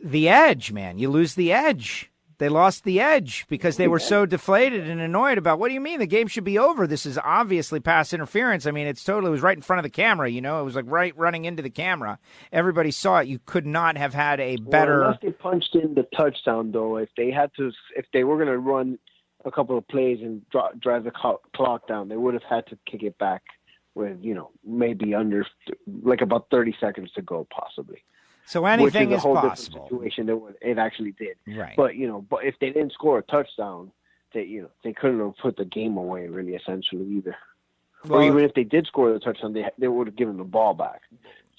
the edge, man, you lose the edge. They lost the edge because they were so deflated and annoyed about, what do you mean? The game should be over. This is obviously pass interference. I mean, it was right in front of the camera, It was like right running into the camera. Everybody saw it. You could not have had a better... Well, unless they punched in the touchdown, though, if they were going to run a couple of plays and drive the clock down, they would have had to kick it back with, maybe under, like about 30 seconds to go, possibly. So anything is a whole possible. Different situation than what it actually did. Right. But but if they didn't score a touchdown, they couldn't have put the game away really, essentially either. Well, or even if they did score the touchdown, they would have given the ball back.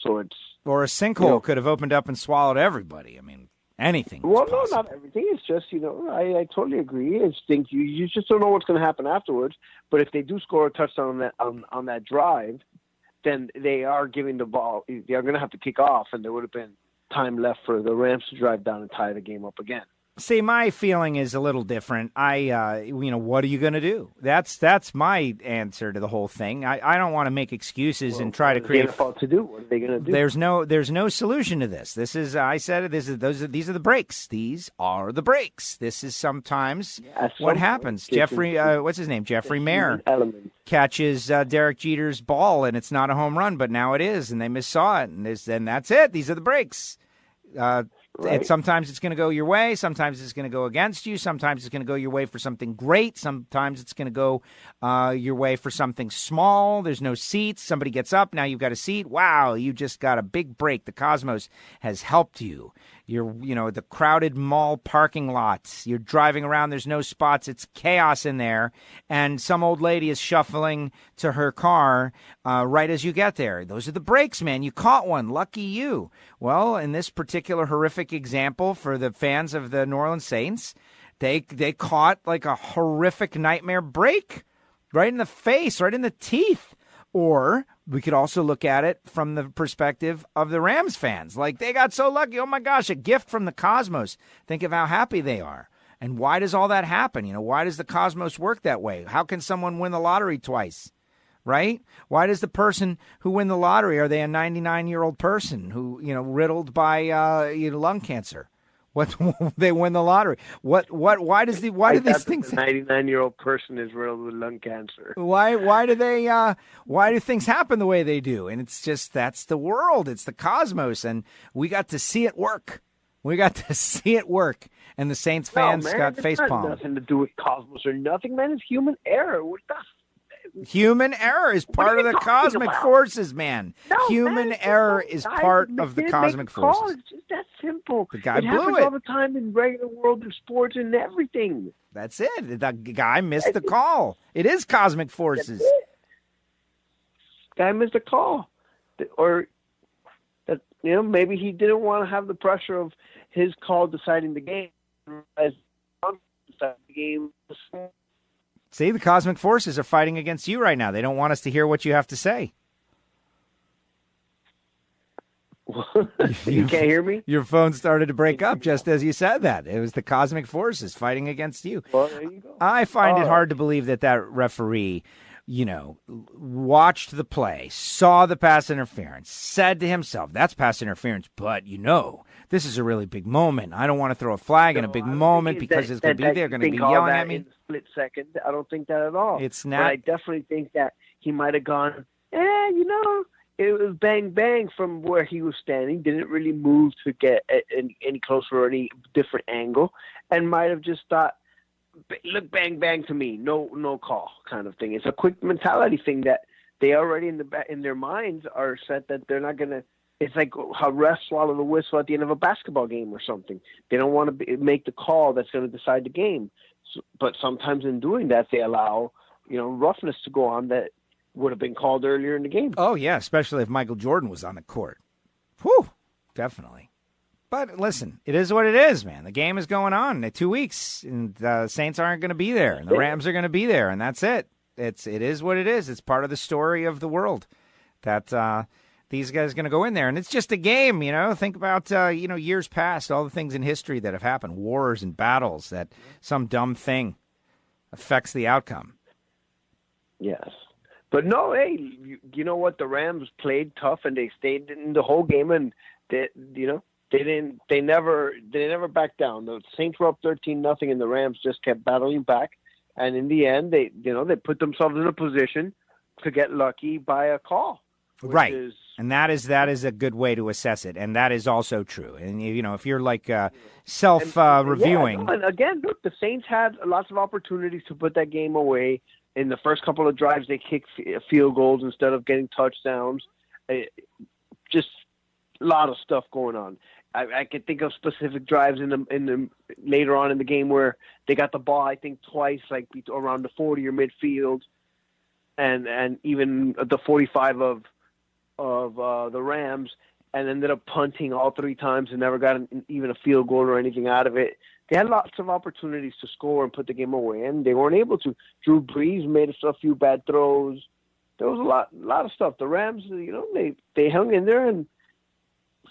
So it's or a sinkhole could have opened up and swallowed everybody. I mean, anything. Well, no, not everything. It's just I totally agree. It's think you just don't know what's going to happen afterwards. But if they do score a touchdown on that drive, then they are giving the ball. They are going to have to kick off, and there would have been time left for the Rams to drive down and tie the game up again. See, my feeling is a little different. What are you going to do? That's my answer to the whole thing. I don't want to make excuses and try to create. What are they going to do? There's no solution to this. This is, I said it. These are the breaks. These are the breaks. This is sometimes what happens. Jeffrey, what's his name? Jeffrey Mayer catches Derek Jeter's ball, and it's not a home run, but now it is, and they missaw it, and that's it. These are the breaks. Right. Sometimes it's going to go your way. Sometimes it's going to go against you. Sometimes it's going to go your way for something great. Sometimes it's going to go your way for something small. There's no seats. Somebody gets up. Now you've got a seat. Wow, you just got a big break. The cosmos has helped you. The crowded mall parking lots. You're driving around, there's no spots, it's chaos in there, and some old lady is shuffling to her car right as you get there. Those are the brakes, man. You caught one. Lucky you. Well, in this particular horrific example for the fans of the New Orleans Saints, they caught like a horrific nightmare break right in the face, right in the teeth. Or we could also look at it from the perspective of the Rams fans. Like, they got so lucky. Oh, my gosh, a gift from the cosmos. Think of how happy they are. And why does all that happen? Why does the cosmos work that way? How can someone win the lottery twice, right? Why does the person who win the lottery, are they a 99-year-old person who, riddled by lung cancer? What they win the lottery? Why do these things? The 99-year-old person is riddled with lung cancer. Why do things happen the way they do? And it's just, that's the world. It's the cosmos, and we got to see it work. And the Saints fans got facepalm. Nothing to do with cosmos or nothing, man. It's human error. What the? Human error is part of the cosmic forces, man. Human error is part of the cosmic forces. It's just that simple. The guy blew it. It happens all the time in regular world of sports and everything. That's it. The guy missed the call. It is cosmic forces. Guy missed a call. Or that maybe he didn't want to have the pressure of his call deciding the game. As deciding the game. See, the cosmic forces are fighting against you right now. They don't want us to hear what you have to say. You can't hear me? Your phone started to break up just as you said that. It was the cosmic forces fighting against you. Well, there you go. I find it hard to believe that referee, watched the play, saw the pass interference, said to himself, that's pass interference, but this is a really big moment. I don't want to throw a flag in a big moment because it's going to be, they're going to be yelling at me. In a split second. I don't think that at all. It's not. But I definitely think that he might have gone, it was bang, bang from where he was standing. Didn't really move to get any closer or any different angle. And might have just thought, look, bang, bang to me. No call kind of thing. It's a quick mentality thing that they already in their minds are set that they're not going to. It's like how refs swallow the whistle at the end of a basketball game or something. They don't want to make the call that's going to decide the game. But sometimes in doing that, they allow, roughness to go on that would have been called earlier in the game. Oh, yeah, especially if Michael Jordan was on the court. Whew, definitely. But listen, it is what it is, man. The game is going on in 2 weeks, and the Saints aren't going to be there, and the Rams are going to be there, and that's it. It is what it is. It's part of the story of the world that these guys are going to go in there. And it's just a game, Think about, years past, all the things in history that have happened, wars and battles, that some dumb thing affects the outcome. Yes. But no, hey, you know what? The Rams played tough, and they stayed in the whole game, and they never backed down. The Saints were up 13-0, and the Rams just kept battling back. And in the end, they put themselves in a position to get lucky by a call. Right. And that is a good way to assess it. And that is also true. And, if you're like self-reviewing. And again, look, the Saints had lots of opportunities to put that game away. In the first couple of drives, they kicked field goals instead of getting touchdowns. Just a lot of stuff going on. I can think of specific drives in the later on in the game where they got the ball, I think, twice, like around the 40 or midfield, and even the 45 of the Rams, and ended up punting all three times and never got even a field goal or anything out of it. They had lots of opportunities to score and put the game away, and they weren't able to. Drew Brees made a few bad throws. There was a lot of stuff. The Rams, they hung in there, and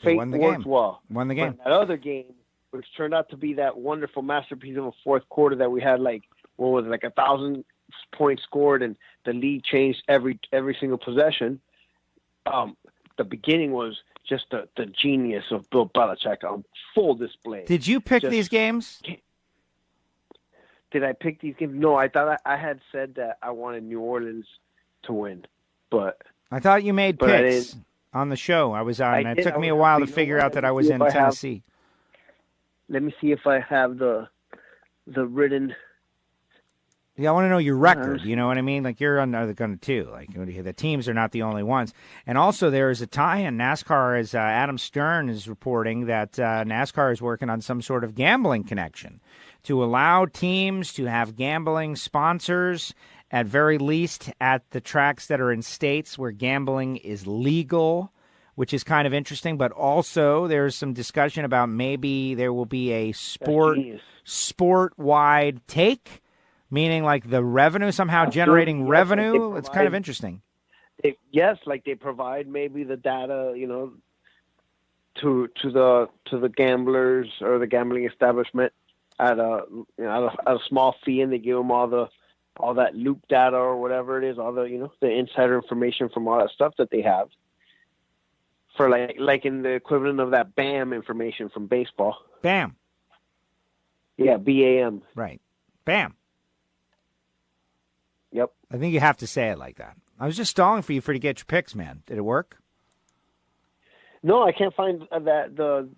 fate worked well. Won the game. But that other game, which turned out to be that wonderful masterpiece of a fourth quarter that we had, 1,000 points scored, and the lead changed every single possession. The beginning was just the genius of Bill Belichick on full display. Did you pick these games? Did I pick these games? No, I thought I had said that I wanted New Orleans to win, but I thought you made picks on the show I was on, and it took me a while to figure out that I was in Tennessee. Let me see if I have the written. Yeah, I want to know your record. You know what I mean? Like, you're under the gun, too. Like, the teams are not the only ones. And also, there is a tie-in. NASCAR, as Adam Stern is reporting, that NASCAR is working on some sort of gambling connection to allow teams to have gambling sponsors, at very least at the tracks that are in states where gambling is legal, which is kind of interesting. But also, there's some discussion about maybe there will be a sport-wide take, meaning like the revenue, somehow generating revenue. Like it's kind of interesting. Like they provide maybe the data, to the gamblers or the gambling establishment at a small fee, and they give them all that loop data or whatever it is, all the the insider information from all that stuff that they have for like in the equivalent of that BAM information from baseball. BAM. Yeah, BAM. Right. BAM. Yep. I think you have to say it like that. I was just stalling for you to get your picks, man. Did it work? No, I can't find the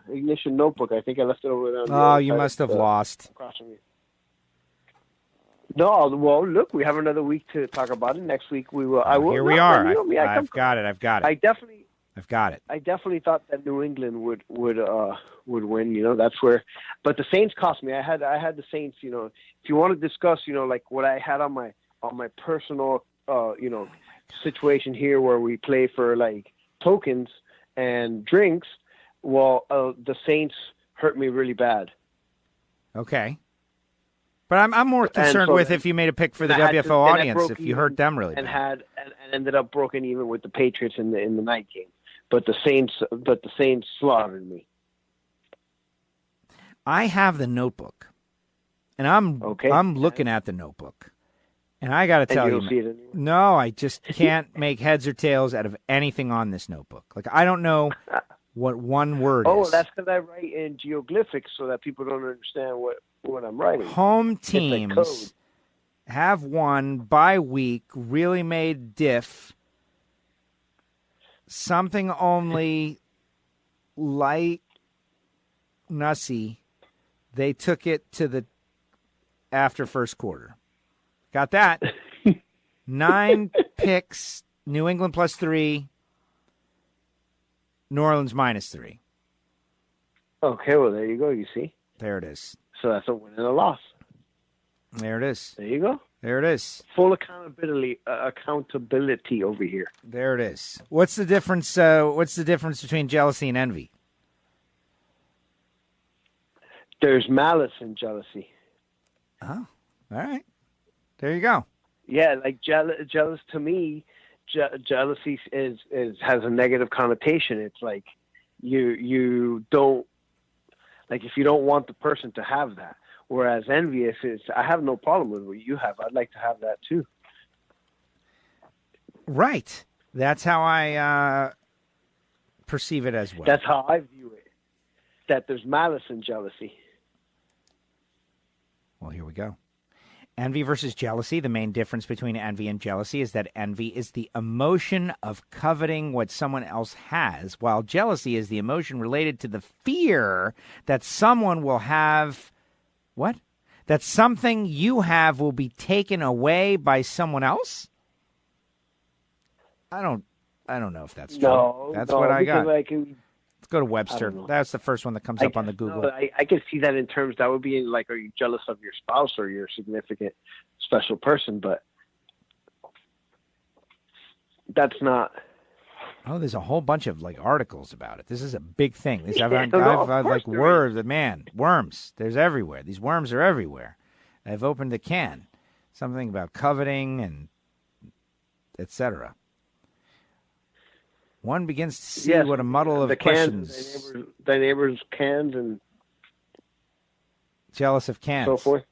Ignition notebook. I think I left it over there. Oh, you must have lost. No, well, look, we have another week to talk about it. Next week we will. I will. Here we are. I've got it. I've got it. I definitely thought that New England would win. That's where. But the Saints cost me. I had the Saints. If you want to discuss, like what I had on my personal, situation here where we play for like tokens and drinks. Well, the Saints hurt me really bad. Okay. But I'm more concerned with if you made a pick for the WFO audience, if you hurt them really bad. And ended up broken even with the Patriots in the night game. But the Saints slaughtered me. I have the notebook, and I'm looking at the notebook, and I got to tell you, see it anywhere? No, I just can't make heads or tails out of anything on this notebook. Like I don't know what one word is. Oh, that's because I write in geoglyphics so that people don't understand what I'm writing. Home teams have won by week, really made diff. Something only light nussy. They took it to the after first quarter. Got that. 9 picks, New England +3, New Orleans -3. Okay, well, there you go. You see? There it is. So that's a win and a loss. There it is. There you go. There it is. Full accountability over here. There it is. What's the difference? What's the difference between jealousy and envy? There's malice in jealousy. Oh, all right. There you go. Yeah, like jealous to me, jealousy has a negative connotation. It's like you don't like if you don't want the person to have that. Whereas envious is, I have no problem with what you have. I'd like to have that too. Right. That's how I perceive it as well. That's how I view it. That there's malice in jealousy. Well, here we go. Envy versus jealousy. The main difference between envy and jealousy is that envy is the emotion of coveting what someone else has, while jealousy is the emotion related to the fear that someone will have. What? That something you have will be taken away by someone else? I don't know if that's true. No, that's what I got. Let's go to Webster. That's the first one that comes up on the Google. No, I can see that in terms, that would be like, are you jealous of your spouse or your significant special person? But that's not. Oh, there's a whole bunch of like articles about it. This is a big thing. I've like worms. There's everywhere. These worms are everywhere. I've opened a can. Something about coveting and etc. One begins to see what a muddle of questions. The neighbors' cans and jealous of cans. So forth.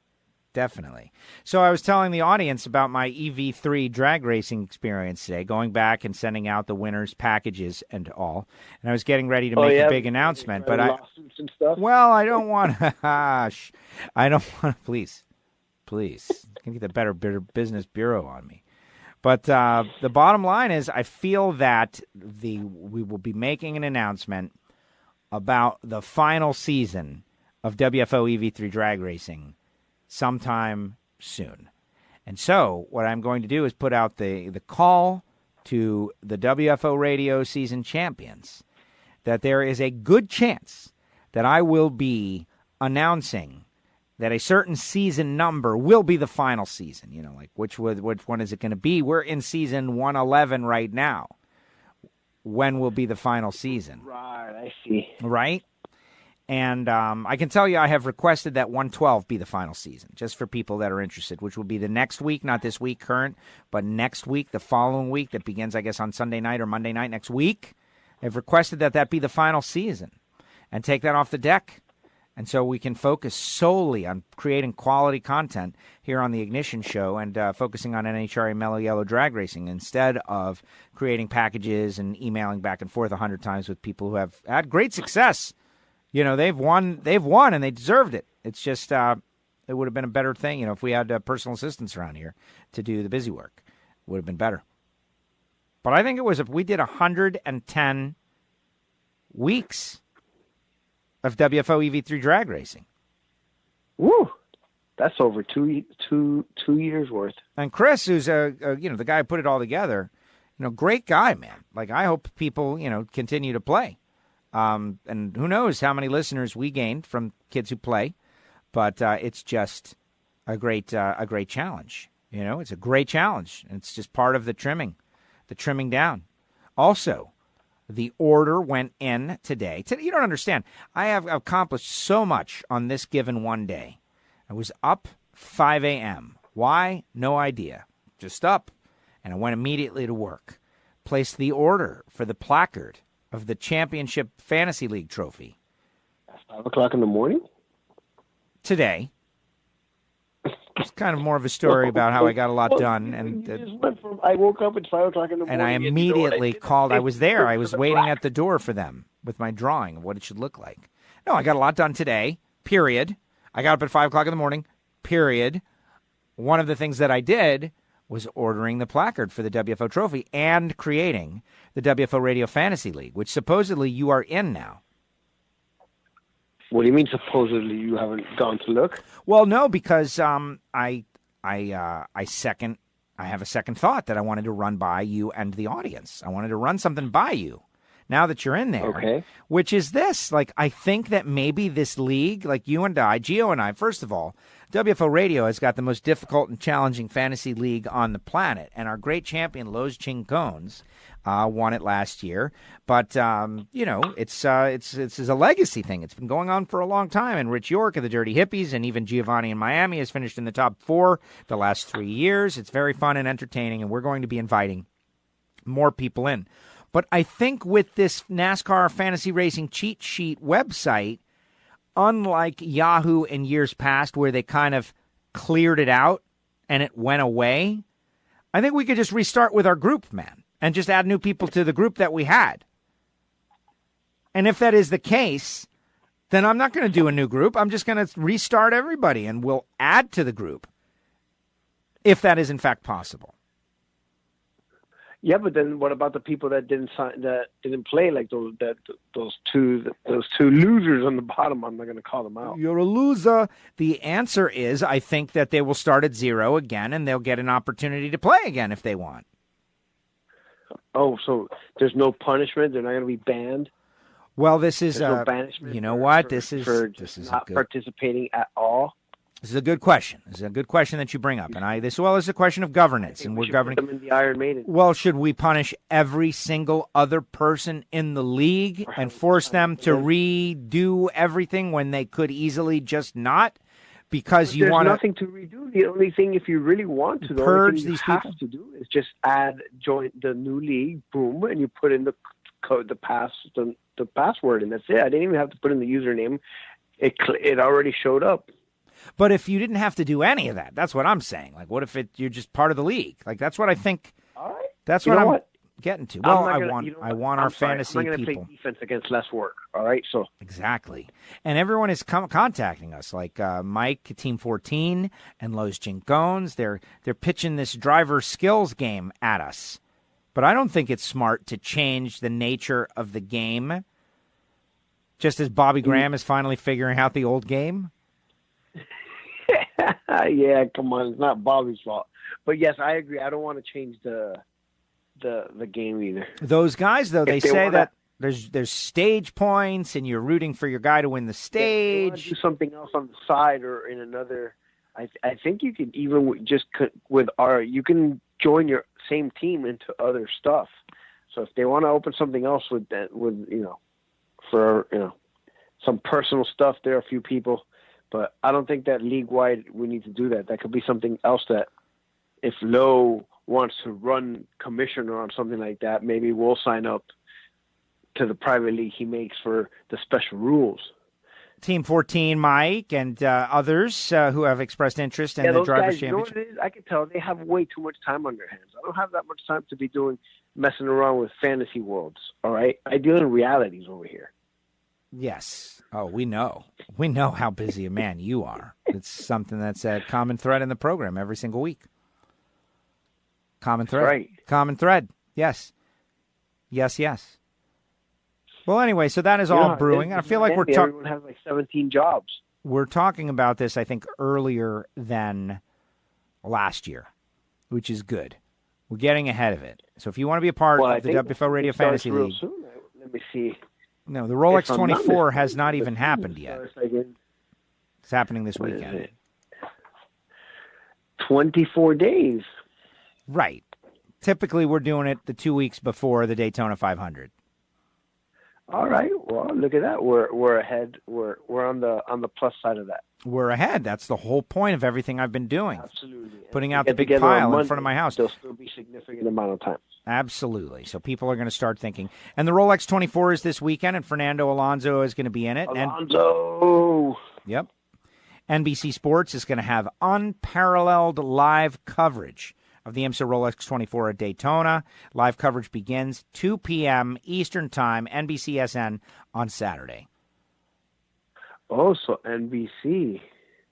Definitely. So I was telling the audience about my EV3 drag racing experience today, going back and sending out the winners' packages and all. And I was getting ready to make a big announcement, but lawsuits and stuff? Well, I don't want to. I don't want to. Please, can get the Better Business Bureau on me. But the bottom line is, I feel that we will be making an announcement about the final season of WFO EV3 drag racing sometime soon. And so what I'm going to do is put out the call to the WFO Radio season champions that there is a good chance that I will be announcing that a certain season number will be the final season. You know, like which one is it going to be? We're in season 111 right now. When will be the final season? Right, I see. Right? And I can tell you I have requested that 112 be the final season, just for people that are interested, which will be the next week, not this week current, but next week, the following week that begins, I guess, on Sunday night or Monday night next week. I've requested that be the final season and take that off the deck. And so we can focus solely on creating quality content here on the Ignition Show and focusing on NHRA Mellow Yellow drag racing instead of creating packages and emailing back and forth 100 times with people who have had great success. You know, they've won and they deserved it. It's just it would have been a better thing, you know, if we had personal assistants around here to do the busy work. It would have been better. But I think it was, if we did 110 weeks of WFO EV3 drag racing. Woo! That's over two years worth. And Chris, who's the guy who put it all together, great guy, man. Like, I hope people, continue to play. And who knows how many listeners we gained from kids who play, but it's just a great challenge. It's a great challenge. And it's just part of the trimming down. Also, the order went in today. You don't understand. I have accomplished so much on this given one day. I was up 5 a.m. Why? No idea. Just up. And I went immediately to work. Placed the order for the placard of the Championship Fantasy League trophy. At 5 o'clock in the morning? Today. It's kind of more of a story about how I got a lot done. And I woke up at 5 o'clock in the morning. And I immediately called. I was there. I was waiting at the door for them with my drawing of what it should look like. No, I got a lot done today, period. I got up at 5 o'clock in the morning, period. One of the things that I did was ordering the placard for the WFO trophy and creating the WFO Radio Fantasy League, which supposedly you are in now. What do you mean supposedly you haven't gone to look? Well, no, because I have a second thought that I wanted to run by you and the audience. I wanted to run something by you now that you're in there. Okay. Which is this. Like, I think that maybe this league, like you and I, Gio and I, first of all, WFO Radio has got the most difficult and challenging fantasy league on the planet. And our great champion, Los Chincones, won it last year. But, it's a legacy thing. It's been going on for a long time. And Rich York of the Dirty Hippies and even Giovanni in Miami has finished in the top 4 the last 3 years. It's very fun and entertaining, and we're going to be inviting more people in. But I think with this NASCAR Fantasy Racing Cheat Sheet website, unlike Yahoo in years past where they kind of cleared it out and it went away, I think we could just restart with our group, man, and just add new people to the group that we had. And if that is the case, then I'm not going to do a new group. I'm just going to restart everybody, and we'll add to the group if that is in fact possible. Yeah, but then what about the people that didn't play, like those two losers on the bottom? I'm not going to call them out. You're a loser. The answer is, I think that they will start at 0 again, and they'll get an opportunity to play again if they want. Oh, so there's no punishment? They're not going to be banned? Well, this is no banishment. You know what? This is not good, participating at all. This is a good question. This is a good question that you bring up, and this is a question of governance, and we're governing. Put them in the Iron Maiden. Well, should we punish every single other person in the league and force them to redo everything when they could easily just not? Because you want There's nothing to redo. The only thing, if you really want to, purge these these people people to do is just join the new league. Boom, and you put in the code, the password, and that's it. I didn't even have to put in the username. It already showed up. But if you didn't have to do any of that, that's what I'm saying. Like, what if you're just part of the league? Like, that's what I think. All right. That's what I'm getting to. Well, I want our fantasy I'm not going to play defense against less work. All right, so exactly. And everyone is contacting us, like Mike, Team 14, and Los Chincones. They're pitching this driver skills game at us. But I don't think it's smart to change the nature of the game, just as Bobby Graham is finally figuring out the old game. Yeah, come on, it's not Bobby's fault. But yes, I agree. I don't want to change the game either. Those guys, though, they If they say wanna- that there's stage points, and you're rooting for your guy to win the If they wanna stage. do something else on the side or in another. I think you can even just with you can join your same team into other stuff. So if they want to open something else with that, for some personal stuff, there are a few people, but I don't think that league wide we need to do that. That could be something else that if Lowe wants to run commissioner on something like that, maybe we'll sign up to the private league he makes for the special rules. Team 14, Mike, and others who have expressed interest in the those Drivers' guys, you know what Championship. it is? I can tell they have way too much time on their hands. I don't have that much time to be messing around with fantasy worlds, all right? I deal in realities over here. Yes. Oh, we know. We know how busy a man you are. It's something that's a common thread in the program every single week. Common thread. Right. Common thread. Yes. Yes, yes. Well, anyway, so that is all brewing. I feel like everyone has like 17 jobs. We're talking about this, I think, earlier than last year, which is good. We're getting ahead of it. So if you want to be a part of the WFO Radio Fantasy League, soon. Let me see. No, the Rolex 24 has not even happened yet. It's happening this weekend. 24 days. Right. Typically, we're doing it the 2 weeks before the Daytona 500. All right. Well, look at that. We're ahead. We're on the plus side of that. We're ahead. That's the whole point of everything I've been doing. Absolutely. Putting out the big pile in front of my house. There'll still be a significant amount of time. Absolutely. So people are going to start thinking. And the Rolex 24 is this weekend, and Fernando Alonso is going to be in it. Alonso! Yep. NBC Sports is going to have unparalleled live coverage of the IMSA Rolex 24 at Daytona. Live coverage begins 2 p.m. Eastern Time, NBCSN, on Saturday. Oh, so NBC.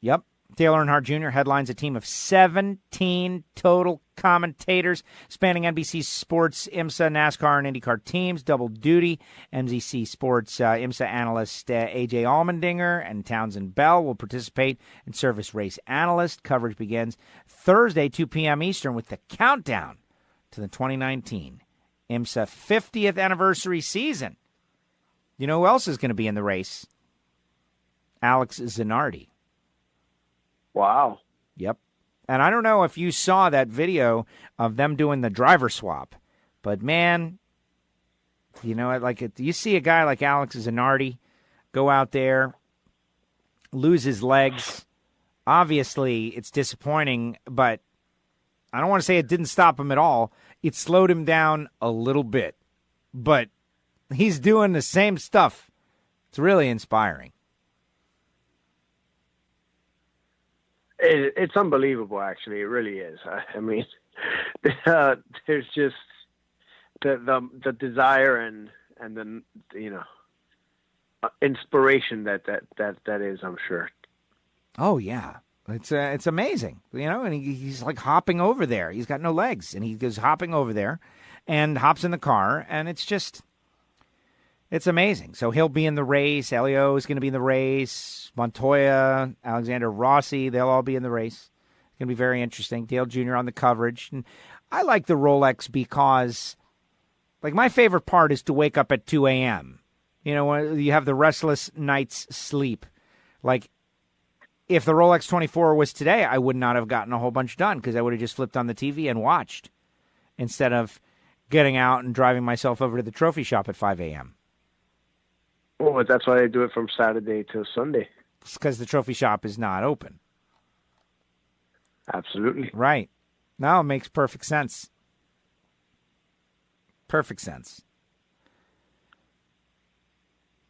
Yep. Dale Earnhardt Jr. headlines a team of 17 total commentators spanning NBC Sports, IMSA, NASCAR, and IndyCar teams. Double duty. NBC Sports IMSA analyst A.J. Allmendinger and Townsend Bell will participate and serve as race analyst. Coverage begins Thursday, 2 p.m. Eastern, with the countdown to the 2019 IMSA 50th anniversary season. You know who else is going to be in the race? Alex Zanardi. Wow. Yep. And I don't know if you saw that video of them doing the driver swap, but man, you know, you see a guy like Alex Zanardi go out there, lose his legs. Obviously, it's disappointing, but I don't want to say it didn't stop him at all. It slowed him down a little bit, but he's doing the same stuff. It's really inspiring. It's unbelievable, actually. It really is. I mean, there's just the desire and the inspiration that is, I'm sure. Oh yeah, it's amazing, and he's like hopping over there. He's got no legs, and he goes hopping over there, and hops in the car, and it's amazing. So he'll be in the race. Elio is going to be in the race. Montoya, Alexander Rossi, they'll all be in the race. It's going to be very interesting. Dale Jr. on the coverage. And I like the Rolex because, like, my favorite part is to wake up at 2 a.m. When you have the restless night's sleep. Like, if the Rolex 24 was today, I would not have gotten a whole bunch done because I would have just flipped on the TV and watched instead of getting out and driving myself over to the trophy shop at 5 a.m. Well, but that's why they do it from Saturday to Sunday. It's because the trophy shop is not open. Absolutely. Right. No, it makes perfect sense. Perfect sense.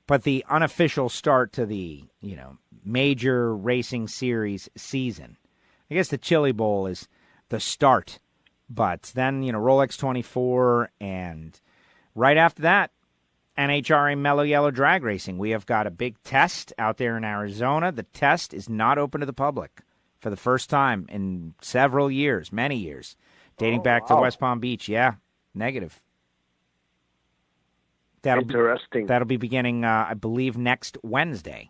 But the unofficial start to the, major racing series season, I guess the Chili Bowl is the start. But then, Rolex 24, and right after that, NHRA Mellow Yellow Drag Racing. We have got a big test out there in Arizona. The test is not open to the public for the first time in several years, many years, dating back to West Palm Beach. Yeah, negative. Interesting. That'll be beginning, I believe, next Wednesday.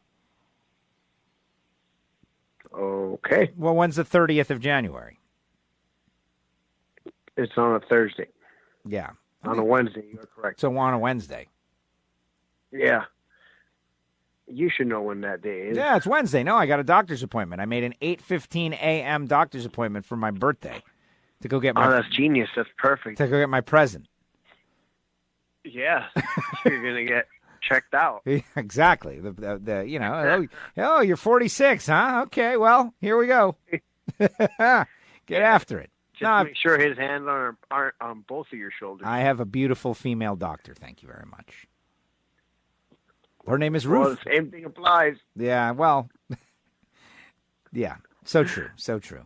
Okay. Well, when's the 30th of January? It's on a Thursday. Yeah. On a Wednesday, you're correct. So on a Wednesday. Yeah. You should know when that day is. Yeah, it's Wednesday. No, I got a doctor's appointment. I made an 8:15 a.m. doctor's appointment for my birthday to go get my. Oh, that's genius. That's perfect. To go get my present. Yeah, you're gonna get checked out. Exactly. The you know, oh, you're 46, huh? Okay, well, here we go. Get after it. Just make sure his hands aren't on both of your shoulders. I have a beautiful female doctor. Thank you very much. Her name is Ruth. Well, the same thing applies. Yeah, well, yeah, so true, so true.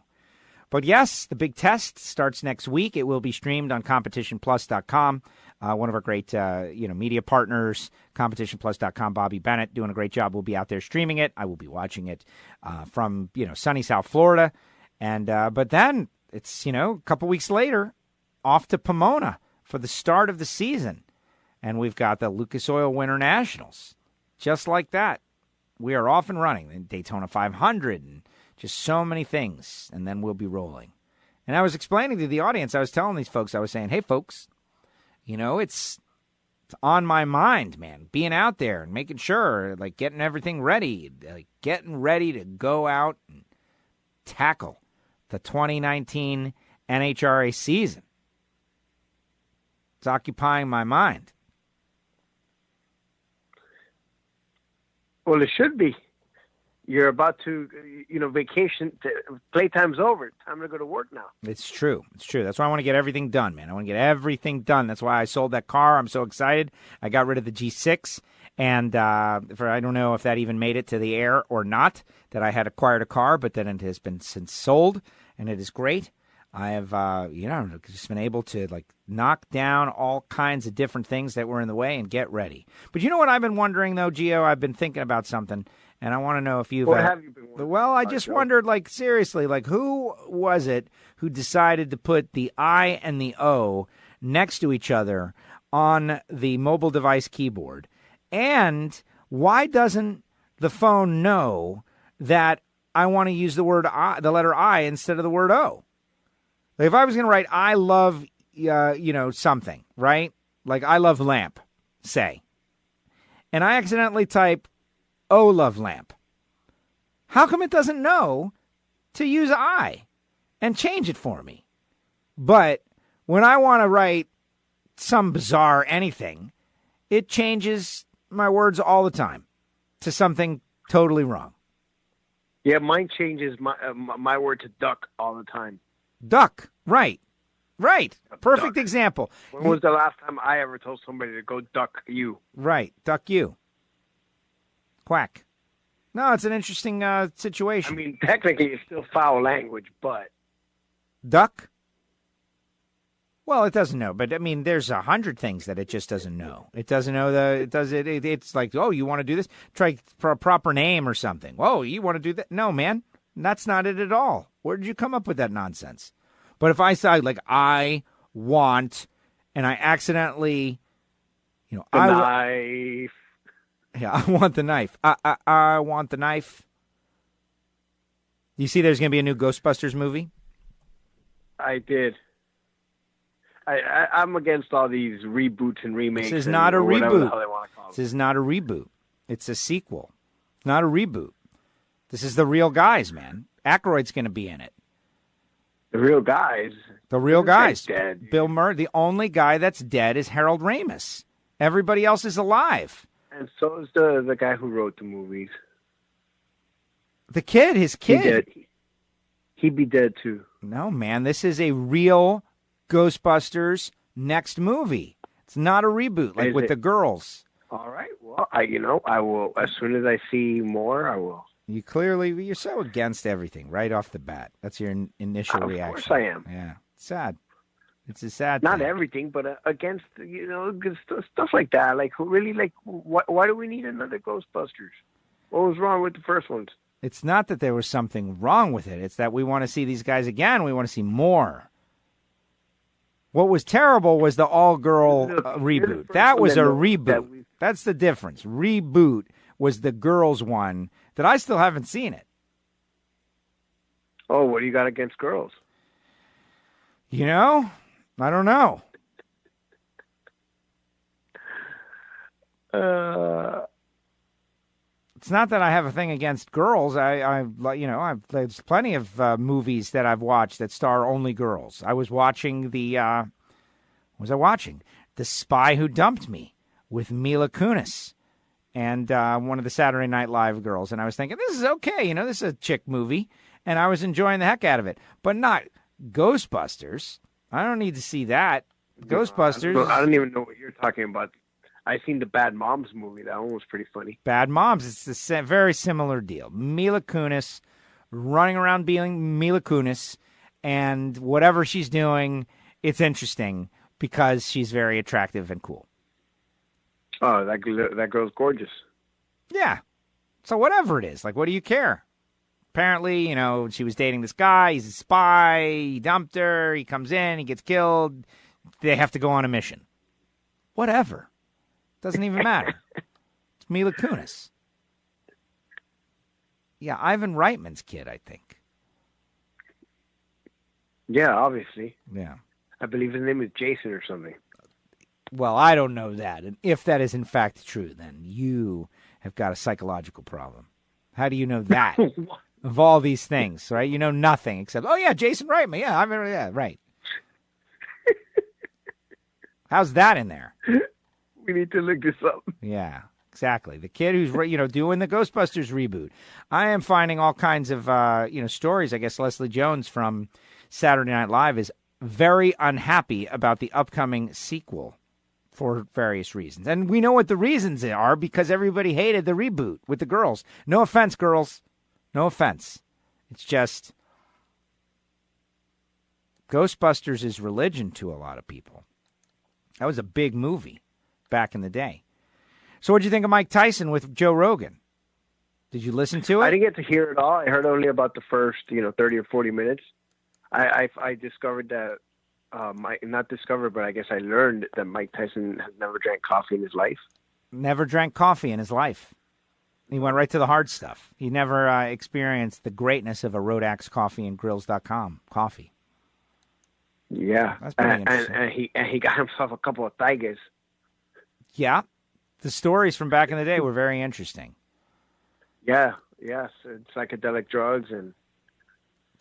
But yes, the big test starts next week. It will be streamed on CompetitionPlus.com. One of our great, media partners, CompetitionPlus.com, Bobby Bennett, doing a great job. We'll be out there streaming it. I will be watching it from, sunny South Florida. And but then it's, a couple weeks later, off to Pomona for the start of the season. And we've got the Lucas Oil Winter Nationals. Just like that, we are off and running. In Daytona 500 and just so many things. And then we'll be rolling. And I was explaining to the audience, I was telling these folks, I was saying, hey, folks, it's on my mind, man, being out there and making sure, like, getting everything ready, like getting ready to go out and tackle the 2019 NHRA season. It's occupying my mind. Well, it should be. You're about to, vacation. Playtime's over. Time to go to work now. It's true. It's true. That's why I want to get everything done, man. I want to get everything done. That's why I sold that car. I'm so excited. I got rid of the G6. And I don't know if that even made it to the air or not, that I had acquired a car, but then it has been since sold, and it is great. I have, just been able to, knock down all kinds of different things that were in the way and get ready. But you know what I've been wondering, though, Gio? I've been thinking about something, and I want to know if you've... What have you been wondering? Well, I just wondered, seriously, who was it who decided to put the I and the O next to each other on the mobile device keyboard? And why doesn't the phone know that I want to use the letter I instead of the word O? If I was going to write, I love, something, right? Like, I love lamp, say. And I accidentally type, oh, love lamp. How come it doesn't know to use I and change it for me? But when I want to write some bizarre anything, it changes my words all the time to something totally wrong. Yeah, mine changes my word to duck all the time. Duck, right. Perfect Duck. Example. When was the last time I ever told somebody to go duck you? Right, duck you. Quack. No, it's an interesting situation. I mean, technically it's still foul language, but... Duck? Well, it doesn't know, but I mean, there's 100 things that it just doesn't know. It doesn't know it's like, oh, you want to do this? Try for a proper name or something. Oh, you want to do that? No, man, that's not it at all. Where did you come up with that nonsense? But if I say, I want, and I accidentally, knife. Yeah, I want the knife. I want the knife. You see there's going to be a new Ghostbusters movie? I did. I'm against all these reboots and remakes. This is not a reboot. This is not a reboot. It's a sequel. It's not a reboot. This is the real guys, man. Aykroyd's going to be in it. The real guys? The real guys. Dead. Bill Murray. The only guy that's dead is Harold Ramis. Everybody else is alive. And so is the guy who wrote the movies. The kid, his kid. He'd be dead too. No, man. This is a real Ghostbusters next movie. It's not a reboot with the girls. All right. Well, I will, as soon as I see more, I will. You're so against everything right off the bat. That's your initial reaction. Of course I am. Yeah. Sad. It's a sad Not thing. everything, but against, stuff like that. Why do we need another Ghostbusters? What was wrong with the first ones? It's not that there was something wrong with it. It's that we want to see these guys again. We want to see more. What was terrible was the all-girl reboot. That was a reboot. That's the difference. Reboot was the girls one that I still haven't seen it. Oh, what do you got against girls? You know, I don't know. It's not that I have a thing against girls. There's plenty of movies that I've watched that star only girls. I was watching what was I watching? The Spy Who Dumped Me with Mila Kunis and one of the Saturday Night Live girls. And I was thinking, this is okay. This is a chick movie. And I was enjoying the heck out of it. But not Ghostbusters. I don't need to see that. Ghostbusters. I don't even know what you're talking about. I seen the Bad Moms movie. That one was pretty funny. Bad Moms. It's a very similar deal. Mila Kunis running around being Mila Kunis, and whatever she's doing, it's interesting because she's very attractive and cool. Oh, that girl's gorgeous. Yeah. So whatever it is, what do you care? Apparently, she was dating this guy. He's a spy. He dumped her. He comes in. He gets killed. They have to go on a mission. Whatever. Doesn't even matter. It's Mila Kunis. Yeah, Ivan Reitman's kid, I think. Yeah, obviously. Yeah. I believe his name is Jason or something. Well, I don't know that. And if that is in fact true, then you have got a psychological problem. How do you know that? Of all these things, right? You know nothing except, oh, yeah, Jason Reitman. Yeah, right. How's that in there? We need to look this up. Yeah, exactly. The kid who's, doing the Ghostbusters reboot. I am finding all kinds of, stories. I guess Leslie Jones from Saturday Night Live is very unhappy about the upcoming sequel for various reasons. And we know what the reasons are because everybody hated the reboot with the girls. No offense, girls. No offense. It's just Ghostbusters is religion to a lot of people. That was a big movie back in the day. So what did you think of Mike Tyson with Joe Rogan? Did you listen to it? I didn't get to hear it all. I heard only about the first, 30 or 40 minutes. I discovered that, not discovered, but I guess I learned that Mike Tyson has never drank coffee in his life. Never drank coffee in his life. He went right to the hard stuff. He never experienced the greatness of a Rodax Coffee and Grills.com coffee. Yeah. That's pretty interesting. And he got himself a couple of tigers. Yeah. The stories from back in the day were very interesting. Yeah. Yes. And psychedelic drugs and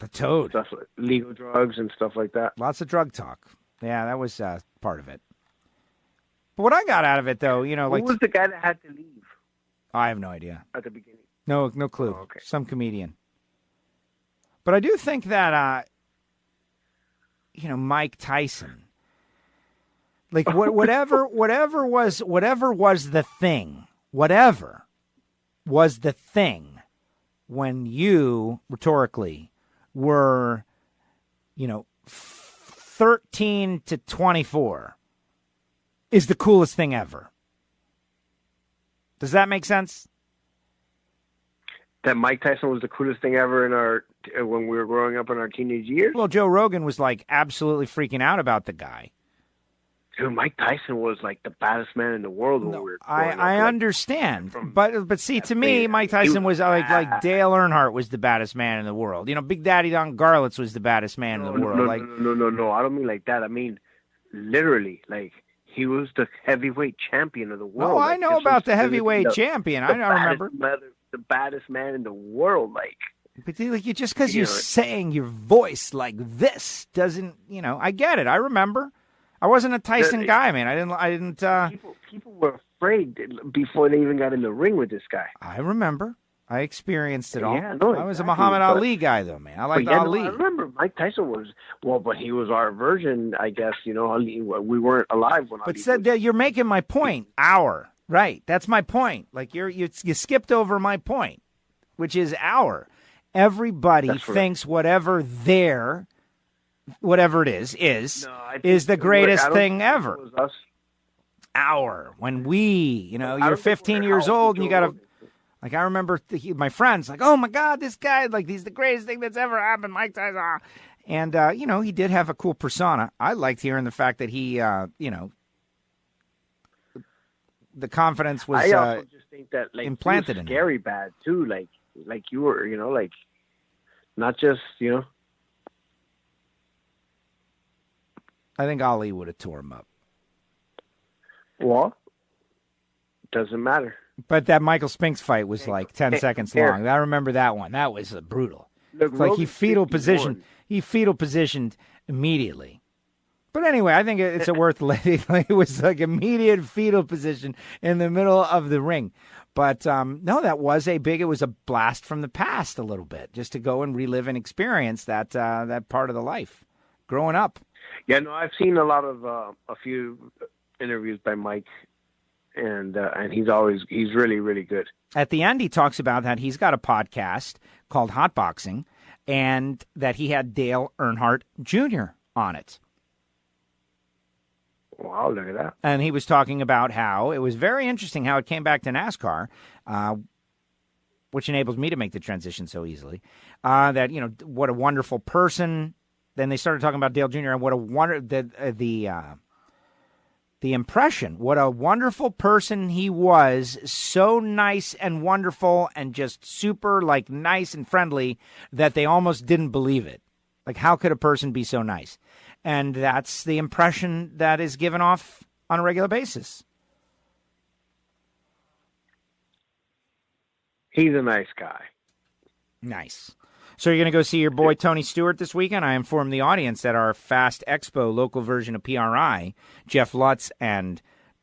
the toad. Stuff, legal drugs and stuff like that. Lots of drug talk. Yeah, that was part of it. But what I got out of it, though, Who was the guy that had to leave? I have no idea. At the beginning? No clue. Oh, okay. Some comedian. But I do think that, Mike Tyson, whatever was the thing when you, rhetorically, were, 13 to 24 is the coolest thing ever. Does that make sense? That Mike Tyson was the coolest thing ever when we were growing up in our teenage years? Well, Joe Rogan was absolutely freaking out about the guy. Dude, Mike Tyson was the baddest man in the world when we were growing up. I understand, but see, to me, Mike Tyson was like Dale Earnhardt was the baddest man in the world. Big Daddy Don Garlitz was the baddest man in the world. No, I don't mean like that. I mean literally, he was the heavyweight champion of the world. Oh, I know about the heavyweight champion. I remember. The baddest man in the world, But just because you're saying your voice like this doesn't, I get it. I remember. I wasn't a Tyson guy, man. I didn't. People were afraid before they even got in the ring with this guy. I remember. I experienced it all. Yeah, no, I was a Muhammad Ali guy, though, man. I liked Ali. I remember Mike Tyson was, but he was our version, I guess. Ali, we weren't alive when. But you're making my point. Right? That's my point. You skipped over my point, which is our. Everybody thinks whatever it is the greatest thing ever. When we, you're 15 years old and you got to. I remember my friends oh my God, this guy, he's the greatest thing that's ever happened, Mike Tyson. And, he did have a cool persona. I liked hearing the fact that he, the confidence was I also just think that, implanted he was in scary him. Bad, too. You were, Not just, I think Ali would have tore him up. Well, doesn't matter. But that Michael Spinks fight was like 10 seconds long. I remember that one. That was brutal. Look, it's like he fetal positioned. He fetal positioned immediately. But anyway, I think it's worth letting. It was like immediate fetal position in the middle of the ring. But no, that was it was a blast from the past a little bit, just to go and relive and experience that part of the life growing up. Yeah, no, I've seen a few interviews by Mike, and he's really, really good. At the end, he talks about that he's got a podcast called Hot Boxing, and that he had Dale Earnhardt Jr. on it. Wow, look at that. And he was talking about how it was very interesting how it came back to NASCAR, which enables me to make the transition so easily, that, what a wonderful person. Then they started talking about Dale Jr. and what a the impression, what a wonderful person he was, so nice and wonderful and just super nice and friendly that they almost didn't believe it. Like, how could a person be so nice? And that's the impression that is given off on a regular basis. He's a nice guy. Nice. So you're going to go see your boy Tony Stewart this weekend? I informed the audience that our Fast Expo local version of PRI, Jeff Lutz and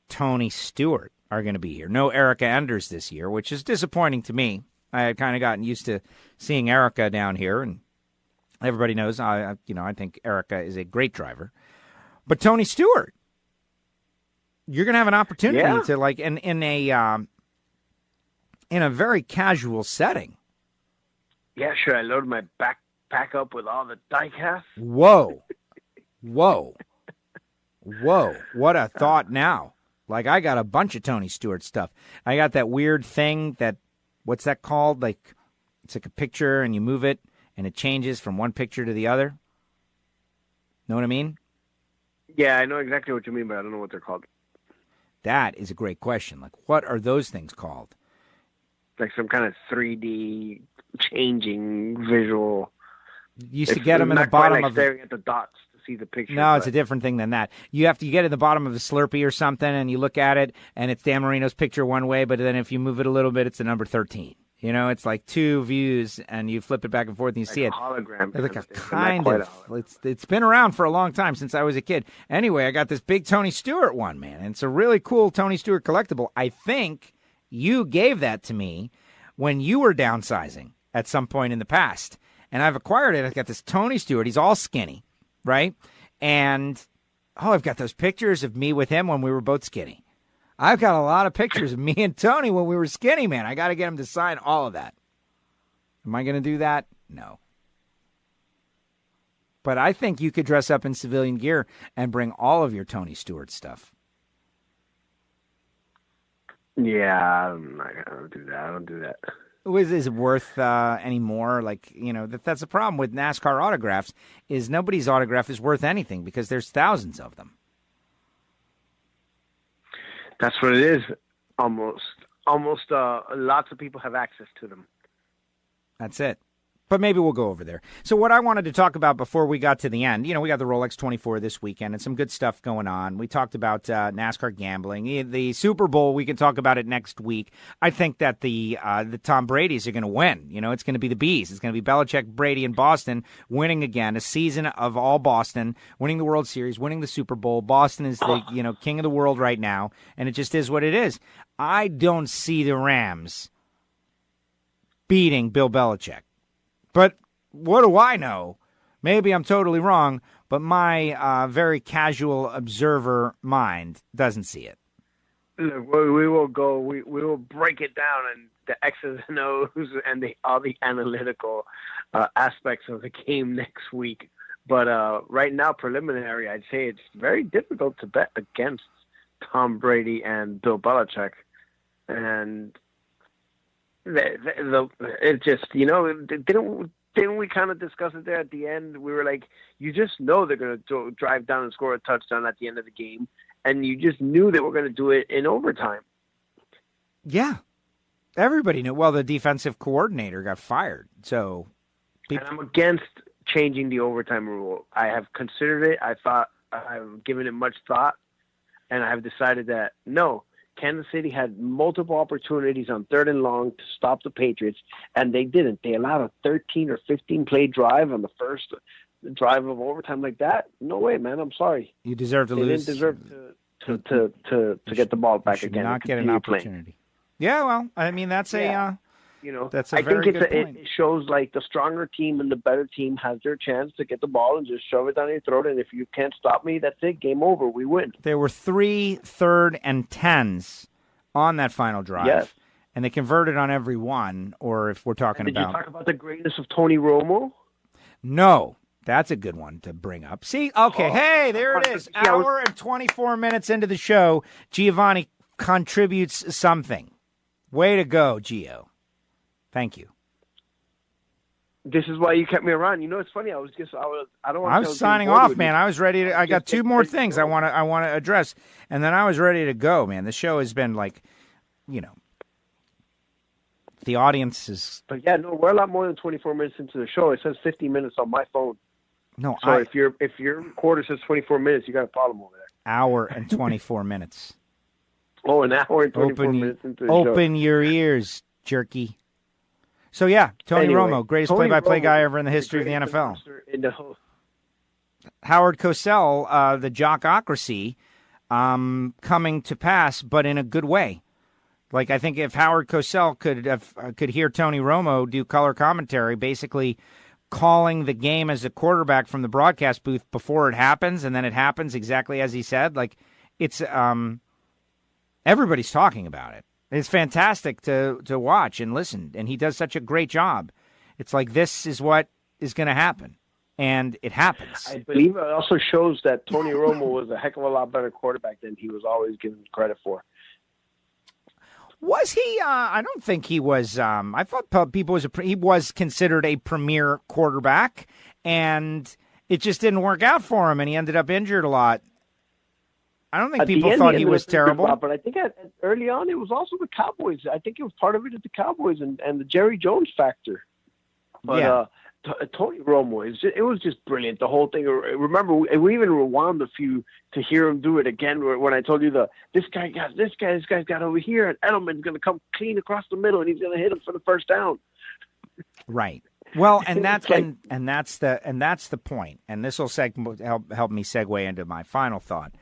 Tony Stewart are going to be here. No Erica Enders this year, which is disappointing to me. I had kind of gotten used to seeing Erica down here, and everybody knows I think Erica is a great driver. But Tony Stewart, you're going to have an opportunity to in a very casual setting. Yeah, should I load my backpack up with all the die-casts? Whoa. What a thought now. I got a bunch of Tony Stewart stuff. I got that weird thing what's that called? It's like a picture and you move it and it changes from one picture to the other. Know what I mean? Yeah, I know exactly what you mean, but I don't know what they're called. That is a great question. What are those things called? Like some kind of 3D changing visual. You used to get them in the bottom of staring at the dots to see the picture. No, it's a different thing than that. You get it in the bottom of a Slurpee or something, and you look at it, and it's Dan Marino's picture one way, but then if you move it a little bit, it's a number 13. It's like two views, and you flip it back and forth, and you see it. Hologram. It's like a kind of. It's been around for a long time, since I was a kid. Anyway, I got this big Tony Stewart one, man, and it's a really cool Tony Stewart collectible. I think you gave that to me when you were downsizing at some point in the past. And I've acquired it. I've got this Tony Stewart. He's all skinny, right? And, I've got those pictures of me with him when we were both skinny. I've got a lot of pictures of me and Tony when we were skinny, man. I got to get him to sign all of that. Am I going to do that? No. But I think you could dress up in civilian gear and bring all of your Tony Stewart stuff. Yeah, I'm not going to do that. I don't do that. Is it worth any more? That's the problem with NASCAR autographs is nobody's autograph is worth anything because there's thousands of them. That's what it is. Almost. Lots of people have access to them. That's it. But maybe we'll go over there. So what I wanted to talk about before we got to the end, we got the Rolex 24 this weekend and some good stuff going on. We talked about NASCAR gambling. The Super Bowl, we can talk about it next week. I think that the Tom Brady's are going to win. It's going to be the Bees. It's going to be Belichick, Brady, and Boston winning again. A season of all Boston, winning the World Series, winning the Super Bowl. Boston is the king of the world right now, and it just is what it is. I don't see the Rams beating Bill Belichick. But what do I know? Maybe I'm totally wrong, but my very casual observer mind doesn't see it. Look, we will go. We will break it down and the X's and O's and all the analytical aspects of the game next week. But right now, preliminary, I'd say it's very difficult to bet against Tom Brady and Bill Belichick, and it just, didn't we kind of discuss it there at the end? We were like, you just know they're going to drive down and score a touchdown at the end of the game, and you just knew they were going to do it in overtime. Yeah. Everybody knew. Well, the defensive coordinator got fired, so And I'm against changing the overtime rule. I have considered it. I've given it much thought, and I have decided that no, Kansas City had multiple opportunities on 3rd and long to stop the Patriots, and they didn't. They allowed a 13 or 15 play drive on the first drive of overtime like that. No way, man. I'm sorry. You deserve to lose. They didn't deserve to get the ball back again. Not get an opportunity. Playing. Yeah, well, I mean that's that's a I very think good point. It shows like the stronger team and the better team has their chance to get the ball and just shove it down your throat. And if you can't stop me, that's it. Game over. We win. There were 3 3rd and 10s on that final drive. Yes. And they converted on every one, or if we're talking Did about... you talk about the greatness of Tony Romo? No. That's a good one to bring up. See, okay, hey, there it is. Hour and 24 minutes into the show, Giovanni contributes something. Way to go, Gio. Thank you. This is why you kept me around. You know, it's funny. I was signing off, man. I was ready to. I got 2 more things I want to address, and then I was ready to go, man. The show has been like, the audience is. But yeah, no, we're a lot more than 24 minutes into the show. It says 50 minutes on my phone. No, so if your recorder says 24 minutes, you got a problem over there. Hour and 24 minutes. Oh, an hour and 24 minutes into the show. Open your ears, jerky. So, yeah, Tony Romo, greatest play-by-play guy ever in the history of the NFL. Howard Cosell, the jockocracy, coming to pass, but in a good way. Like, I think if Howard Cosell could hear Tony Romo do color commentary, basically calling the game as a quarterback from the broadcast booth before it happens, and then it happens exactly as he said, like, it's everybody's talking about it. It's fantastic to watch and listen, and he does such a great job. It's like this is what is going to happen, and it happens. I believe it also shows that Tony Romo was a heck of a lot better quarterback than he was always given credit for. Was he? I don't think he was. I thought he was considered a premier quarterback, and it just didn't work out for him, and he ended up injured a lot. I don't think people thought he was terrible. But I think early on it was also the Cowboys. I think it was part of it at the Cowboys and the Jerry Jones factor. But yeah. Tony Romo, it was just brilliant. The whole thing. Remember, we even rewound a few to hear him do it again. When I told you this guy's got over here, and Edelman's going to come clean across the middle, and he's going to hit him for the first down. Right. Well, and that's and that's the point. And this will help me segue into my final thought.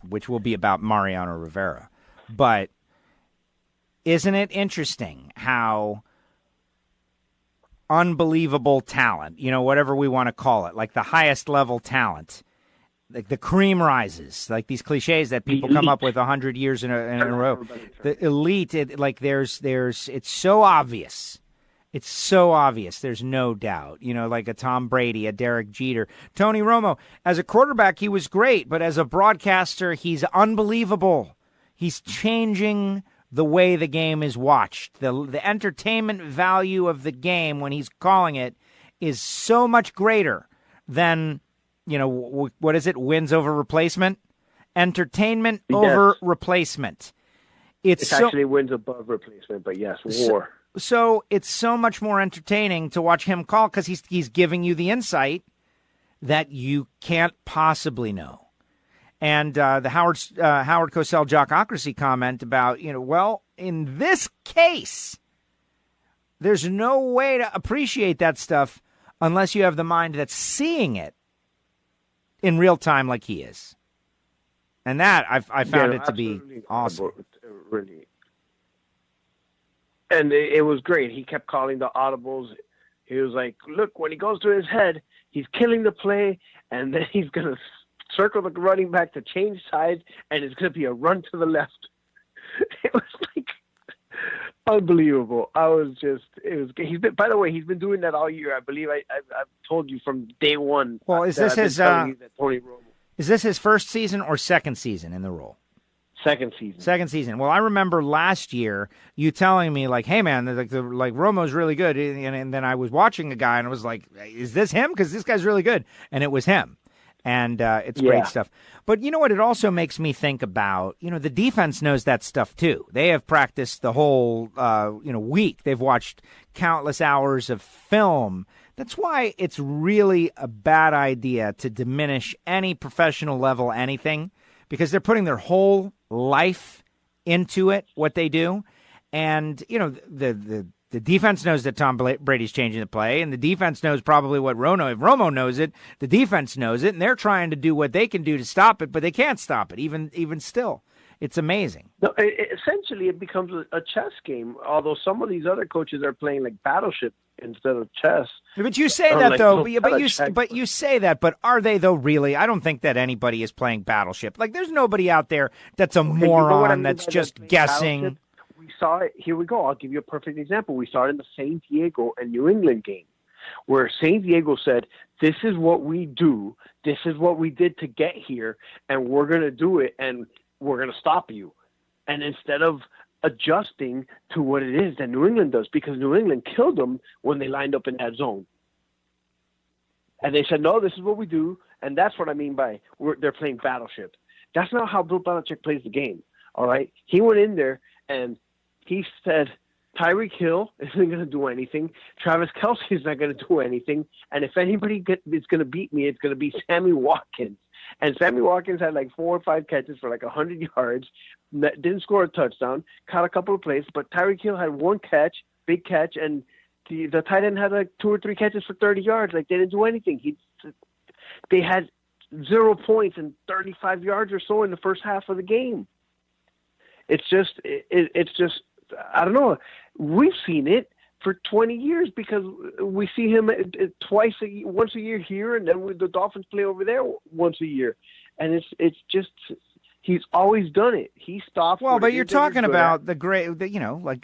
Which will be about Mariano Rivera. But isn't it interesting how unbelievable talent, whatever we want to call it, like the highest level talent, like the cream rises, like these cliches that people come up with 100 years in a row. The elite, it's so obvious. It's so obvious. There's no doubt. Like a Tom Brady, a Derek Jeter. Tony Romo, as a quarterback, he was great, but as a broadcaster, he's unbelievable. He's changing the way the game is watched. The entertainment value of the game when he's calling it is so much greater than, what is it, wins over replacement? Entertainment over replacement. It's actually wins above replacement, but yes, war. So it's so much more entertaining to watch him call because he's giving you the insight that you can't possibly know. And the Howard Cosell jockocracy comment about, well, in this case, there's no way to appreciate that stuff unless you have the mind that's seeing it in real time like he is. And that I found it to be awesome. Really. And it was great. He kept calling the audibles. He was like, look, when he goes to his head, he's killing the play, and then he's going to circle the running back to change sides, and it's going to be a run to the left. It was like unbelievable. By the way, he's been doing that all year. I believe I've told you from day one. Well, is this his first season or second season in the role? Second season. Well, I remember last year you telling me, like, hey, man, like Romo's really good. And then I was watching a guy and I was like, is this him? Because this guy's really good. And it was him. And it's great stuff. But you know what? It also makes me think about, the defense knows that stuff too. They have practiced the whole, week. They've watched countless hours of film. That's why it's really a bad idea to diminish any professional level anything, because they're putting their whole life into it, what they do. And, the defense knows that Tom Brady's changing the play, and the defense knows probably what if Romo knows it, the defense knows it, and they're trying to do what they can do to stop it, but they can't stop it, even still. It's amazing. No, essentially, it becomes a chess game, although some of these other coaches are playing like Battleship instead of chess. But you say that, though. But you say that, but are they, though, really? I don't think that anybody is playing Battleship. Like, there's nobody out there that's a moron that's just guessing. We saw it. Here we go. I'll give you a perfect example. We saw it in the San Diego and New England game, where San Diego said, this is what we do. This is what we did to get here, and we're going to do it, and we're going to stop you. And instead of adjusting to what it is that New England does, because New England killed them when they lined up in that zone. And they said, no, this is what we do, and that's what I mean by they're playing Battleship. That's not how Bill Belichick plays the game, all right? He went in there, and he said, Tyreek Hill isn't going to do anything. Travis Kelce is not going to do anything. And if anybody is going to beat me, it's going to be Sammy Watkins. And Sammy Watkins had like 4 or 5 catches for like 100 yards, didn't score a touchdown, caught a couple of plays, but Tyreek Hill had 1 catch, big catch, and the tight end had like 2 or 3 catches for 30 yards. Like, they didn't do anything. They had 0 points and 35 yards or so in the first half of the game. It's just I don't know. We've seen it for 20 years because we see him once a year here, and then the Dolphins play over there once a year. And it's just he's always done it. He stops. Well, but you're talking about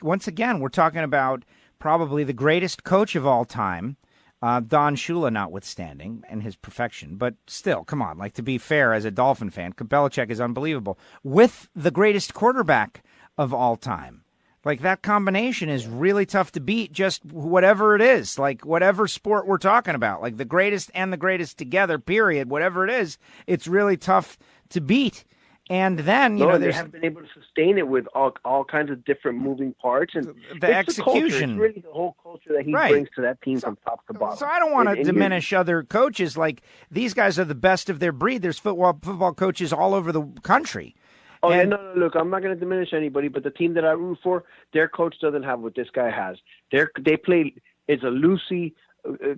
once again, we're talking about probably the greatest coach of all time, Don Shula notwithstanding, and his perfection. But still, come on, to be fair, as a Dolphin fan, Belichick is unbelievable. With the greatest quarterback of all time. That combination is really tough to beat, just whatever it is, whatever sport we're talking about, the greatest and the greatest together, period, whatever it is, it's really tough to beat. And then, they haven't been able to sustain it with all kinds of different moving parts. And the execution. It's really the whole culture that he brings to that team from top to bottom. So I don't want to diminish other coaches. These guys are the best of their breed. There's football coaches all over the country. Oh, no, look, I'm not going to diminish anybody, but the team that I root for, their coach doesn't have what this guy has. They play, it's a loosey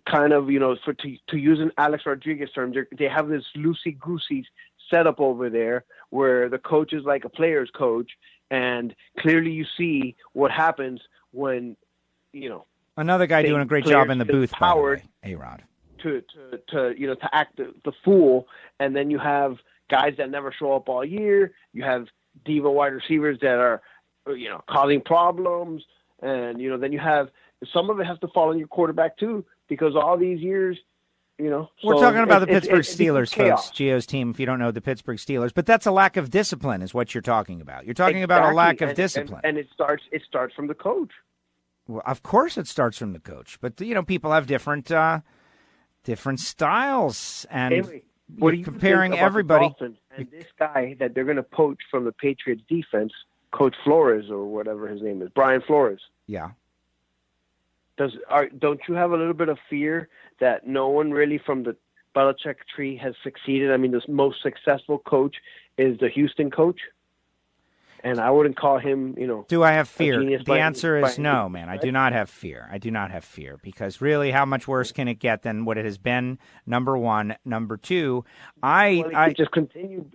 kind of, to use an Alex Rodriguez term, they have this loosey-goosey setup over there where the coach is like a player's coach, and clearly you see what happens when, another guy doing a great job in the booth, by the way, A-Rod. To act the fool, and then you have guys that never show up all year. You have diva wide receivers that are, causing problems. And, then you have some of it has to fall on your quarterback too, because all these years, We're talking about the Pittsburgh Steelers, folks, Gio's team, if you don't know the Pittsburgh Steelers. But that's a lack of discipline is what you're talking about. You're talking about a lack of discipline. And it starts from the coach. Well, of course it starts from the coach. But, people have different styles. And anyway, what are you comparing everybody? And this guy that they're going to poach from the Patriots defense, Coach Flores or whatever his name is, Brian Flores. Yeah. Don't you have a little bit of fear that no one really from the Belichick tree has succeeded? I mean, the most successful coach is the Houston coach. And I wouldn't call him, Do I have fear? The answer is no, man. I do not have fear. I do not have fear because really how much worse can it get than what it has been, number one. Number two, I just continue.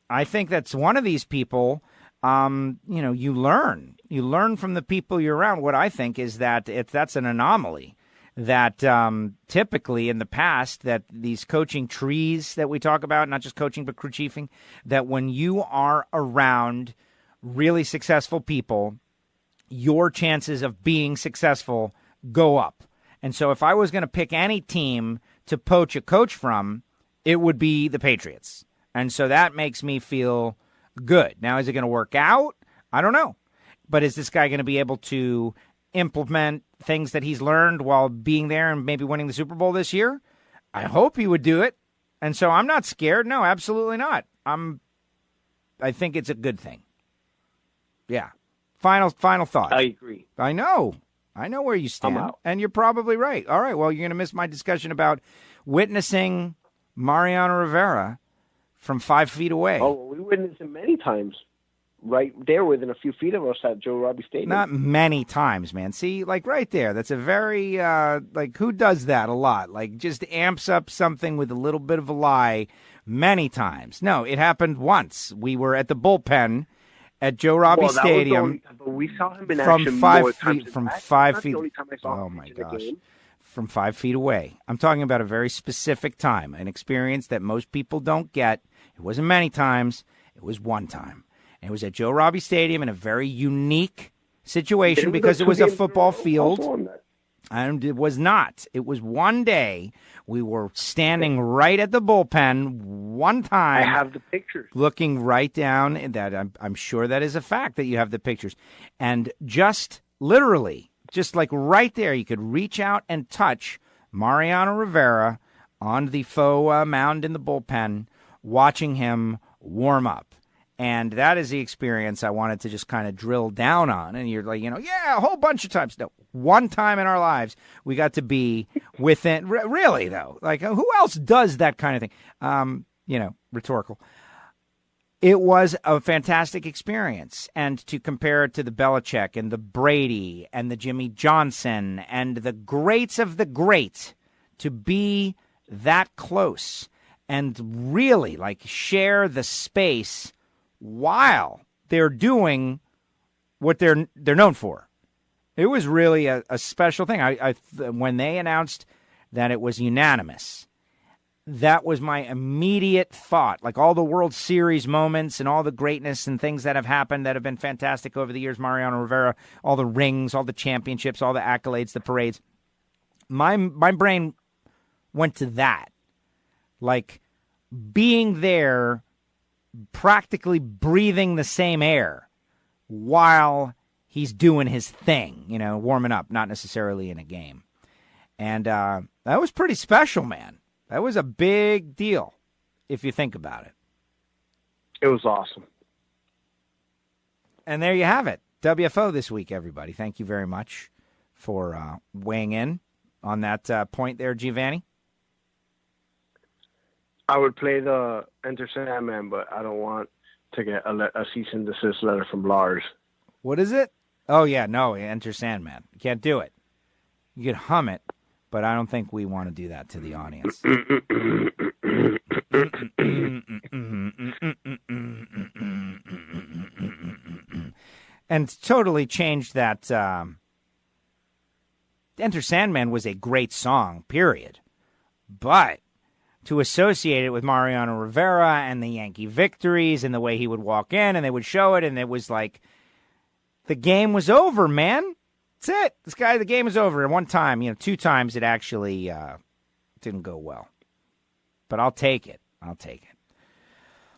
I think that's one of these people, you learn. You learn from the people you're around. What I think is that that's an anomaly. That typically in the past that these coaching trees that we talk about, not just coaching but crew chiefing, that when you are around really successful people, your chances of being successful go up. And so if I was going to pick any team to poach a coach from, it would be the Patriots. And so that makes me feel good. Now, is it going to work out? I don't know. But is this guy going to be able to implement things that he's learned while being there and maybe winning the Super Bowl this year? I hope he would do it. And so I'm not scared. No, absolutely not. I think it's a good thing. Yeah. Final thought. I agree. I know where you stand, I'm out. and you're probably right. All right, well, you're going to miss my discussion about witnessing Mariano Rivera from 5 feet away. Oh, we witnessed him many times. Right there, within a few feet of us at Joe Robbie Stadium. Not many times, man. See, like right there, that's a very, like, who does that a lot? Like, just amps up something with a little bit of a lie many times. No, it happened once. We were at the bullpen at Joe Robbie Stadium. But we saw him in from action 5 more feet. times From than that. 5 That's feet. the only time I saw Oh him my in a gosh! game. From 5 feet away. I'm talking about a very specific time, an experience that most people don't get. It wasn't many times. It was one time. And it was at Joe Robbie Stadium in a very unique situation because it was a football field. And it was not. It was one day we were standing right at the bullpen one time. I have the pictures. Looking right down. And that I'm sure that is a fact that you have the pictures. And just literally, just like right there, you could reach out and touch Mariano Rivera on the faux mound in the bullpen, watching him warm up. And that is the experience I wanted to just kind of drill down on. And you're like, yeah, a whole bunch of times. No, one time in our lives we got to be within. Really, though, like who else does that kind of thing? Rhetorical. It was a fantastic experience. And to compare it to the Belichick and the Brady and the Jimmy Johnson and the greats of the great, to be that close and really like share the space while they're doing what they're known for. It was really a special thing. When they announced that it was unanimous, that was my immediate thought. Like all the World Series moments and all the greatness and things that have happened that have been fantastic over the years, Mariano Rivera, all the rings, all the championships, all the accolades, the parades. My brain went to that. Like being there, practically breathing the same air while he's doing his thing, warming up, not necessarily in a game. And that was pretty special, man. That was a big deal, if you think about it. It was awesome. And there you have it. WFO this week, everybody. Thank you very much for weighing in on that point there, Giovanni. I would play the Enter Sandman, but I don't want to get a cease and desist letter from Lars. What is it? Oh, yeah, no, Enter Sandman. You can't do it. You could hum it, but I don't think we want to do that to the audience. And totally changed that. Enter Sandman was a great song, period. But to associate it with Mariano Rivera and the Yankee victories and the way he would walk in and they would show it, and it was like the game was over, man. That's it. The game is over. And one time, 2 times it actually didn't go well. But I'll take it.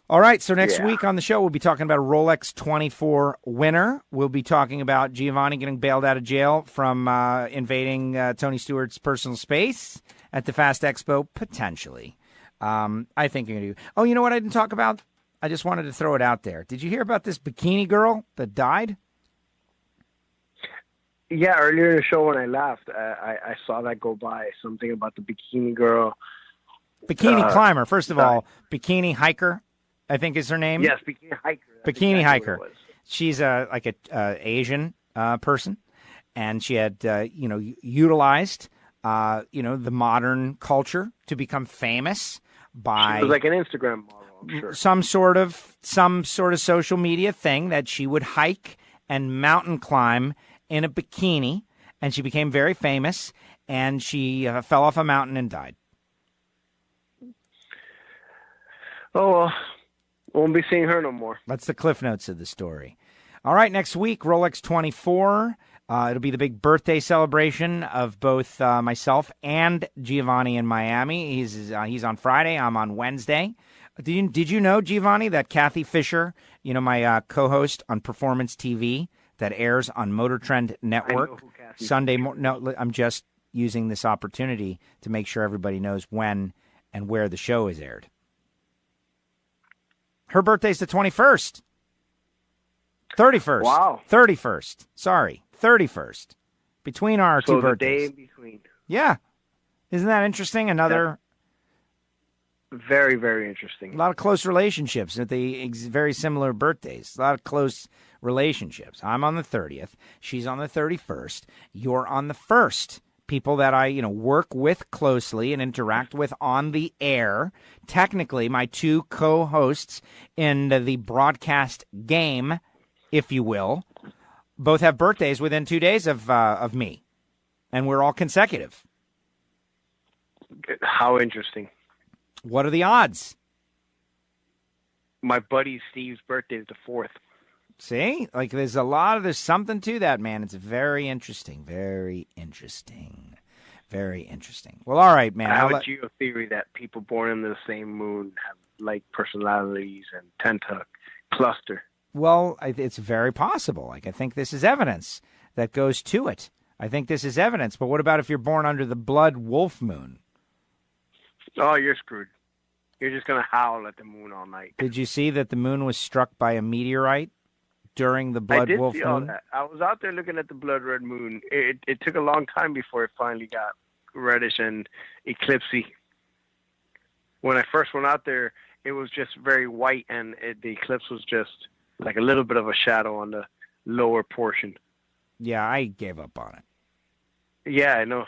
All right, so next week on the show, we'll be talking about a Rolex 24 winner. We'll be talking about Giovanni getting bailed out of jail from invading Tony Stewart's personal space at the Fast Expo, potentially. I think you're going to do. Oh, you know what I didn't talk about? I just wanted to throw it out there. Did you hear about this bikini girl that died? Yeah, earlier in the show when I laughed, I saw that go by. Something about the bikini girl. Bikini climber. First of all, bikini hiker, I think is her name. Yes, bikini hiker. Bikini hiker. She's a Asian person, and she had utilized the modern culture to become famous by. She was like an Instagram model, I'm sure. Some sort of social media thing that she would hike and mountain climb in a bikini, and she became very famous, and she fell off a mountain and died. Oh, well, won't be seeing her no more. That's the cliff notes of the story. All right, next week, Rolex 24. It'll be the big birthday celebration of both myself and Giovanni in Miami. He's on Friday. I'm on Wednesday. Did you know, Giovanni, that Kathy Fisher, my co-host on Performance TV that airs on Motor Trend Network Sunday morning? No, I'm just using this opportunity to make sure everybody knows when and where the show is aired. Her birthday's the 21st. 31st. Wow. 31st. Sorry, 31st. Between our two birthdays. So the day in between. Yeah. Isn't that interesting? Another... Very, very interesting. A lot of close relationships at the very similar birthdays. A lot of close relationships. I'm on the 30th. She's on the 31st. You're on the 1st. People that I, work with closely and interact with on the air. Technically, my two co-hosts in the broadcast game, if you will, both have birthdays within 2 days of me. And we're all consecutive. How interesting. What are the odds? My buddy Steve's birthday is the 4th. See? There's something to that, man. It's very interesting. Very interesting. Very interesting. Well, all right, man. I have a geotheory that people born in the same moon have like personalities and tend to cluster. Well, it's very possible. I think this is evidence that goes to it. I think this is evidence. But what about if you're born under the blood wolf moon? Oh, you're screwed. You're just going to howl at the moon all night. Did you see that the moon was struck by a meteorite during the blood wolf moon? I did see all that. I was out there looking at the blood red moon. It took a long time before it finally got reddish and eclipsy. When I first went out there, it was just very white, and the eclipse was just like a little bit of a shadow on the lower portion. Yeah, I gave up on it. Yeah, I know.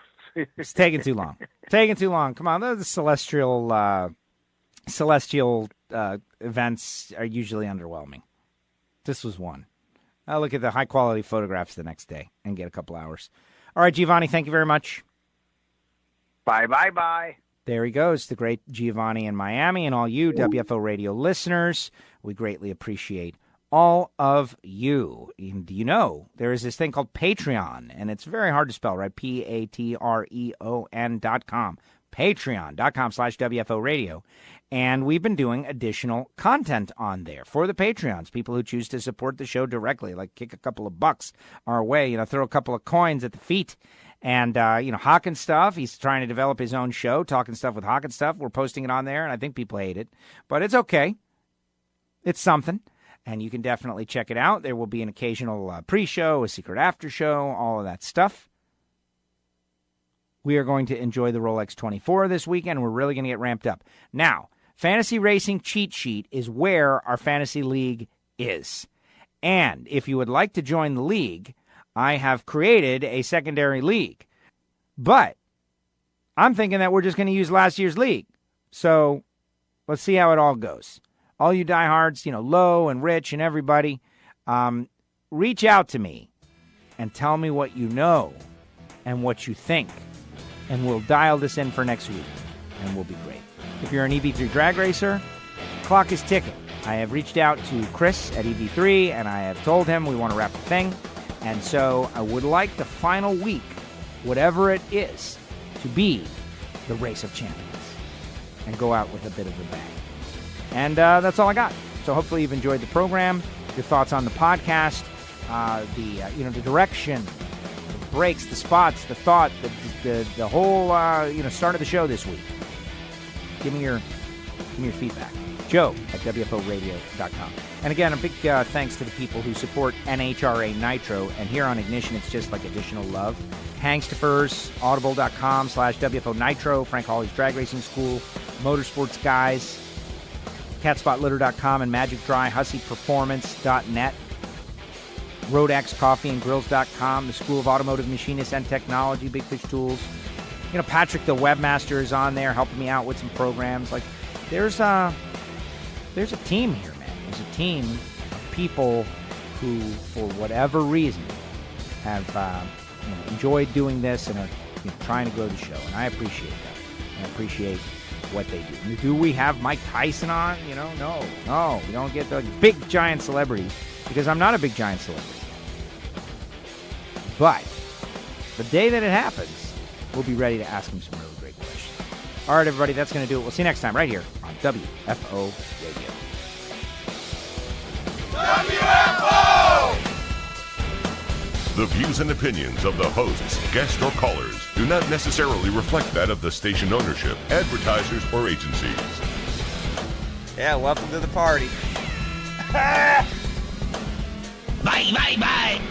It's taking too long. Taking too long. Come on, the celestial events are usually underwhelming. This was one. I'll look at the high-quality photographs the next day and get a couple hours. All right, Giovanni, thank you very much. Bye. There he goes, the great Giovanni in Miami, and all you WFO Radio listeners. We greatly appreciate all of you. And you there is this thing called Patreon, and it's very hard to spell, right? Patreon.com. Patreon.com/WFO Radio. And we've been doing additional content on there for the Patreons, people who choose to support the show directly, like kick a couple of bucks our way, throw a couple of coins at the feet. And, Hawk and Stuff, he's trying to develop his own show, Talking Stuff with Hawk and Stuff. We're posting it on there, and I think people hate it. But it's okay. It's something. And you can definitely check it out. There will be an occasional pre-show, a secret after show, all of that stuff. We are going to enjoy the Rolex 24 this weekend. We're really going to get ramped up. Now, Fantasy Racing Cheat Sheet is where our fantasy league is. And if you would like to join the league, I have created a secondary league. But I'm thinking that we're just going to use last year's league. So let's see how it all goes. All you diehards, Low and Rich and everybody, reach out to me and tell me what you know and what you think. And we'll dial this in for next week, and we'll be great. If you're an EV3 drag racer, clock is ticking. I have reached out to Chris at EV3, and I have told him we want to wrap the thing. And so I would like the final week, whatever it is, to be the Race of Champions and go out with a bit of a bang. And that's all I got. So hopefully you've enjoyed the program, your thoughts on the podcast, the direction, the breaks, the spots, the thought, the whole start of the show this week. Give me your feedback. Joe at WFOradio.com. And again, a big thanks to the people who support NHRA Nitro. And here on Ignition, it's just like additional love. Hangstafers, Audible.com/WFO Nitro, Frank Hawley's Drag Racing School, Motorsports Guys, CatSpotLitter.com, and Magic Dry, HusseyPerformance.net, Rodex Coffee and Grills.com, the School of Automotive Machinists and Technology, Big Fish Tools. Patrick, the webmaster, is on there helping me out with some programs. There's a team here, man. There's a team of people who, for whatever reason, have enjoyed doing this and are trying to grow the show. And I appreciate that. I appreciate what they do. Do we have Mike Tyson on? No. We don't get the big, giant celebrities because I'm not a big, giant celebrity. But the day that it happens, we'll be ready to ask him some really great questions. All right, everybody, that's going to do it. We'll see you next time right here on WFO Radio. WFO! The views and opinions of the hosts, guests, or callers do not necessarily reflect that of the station ownership, advertisers, or agencies. Yeah, welcome to the party. Bye, bye, bye.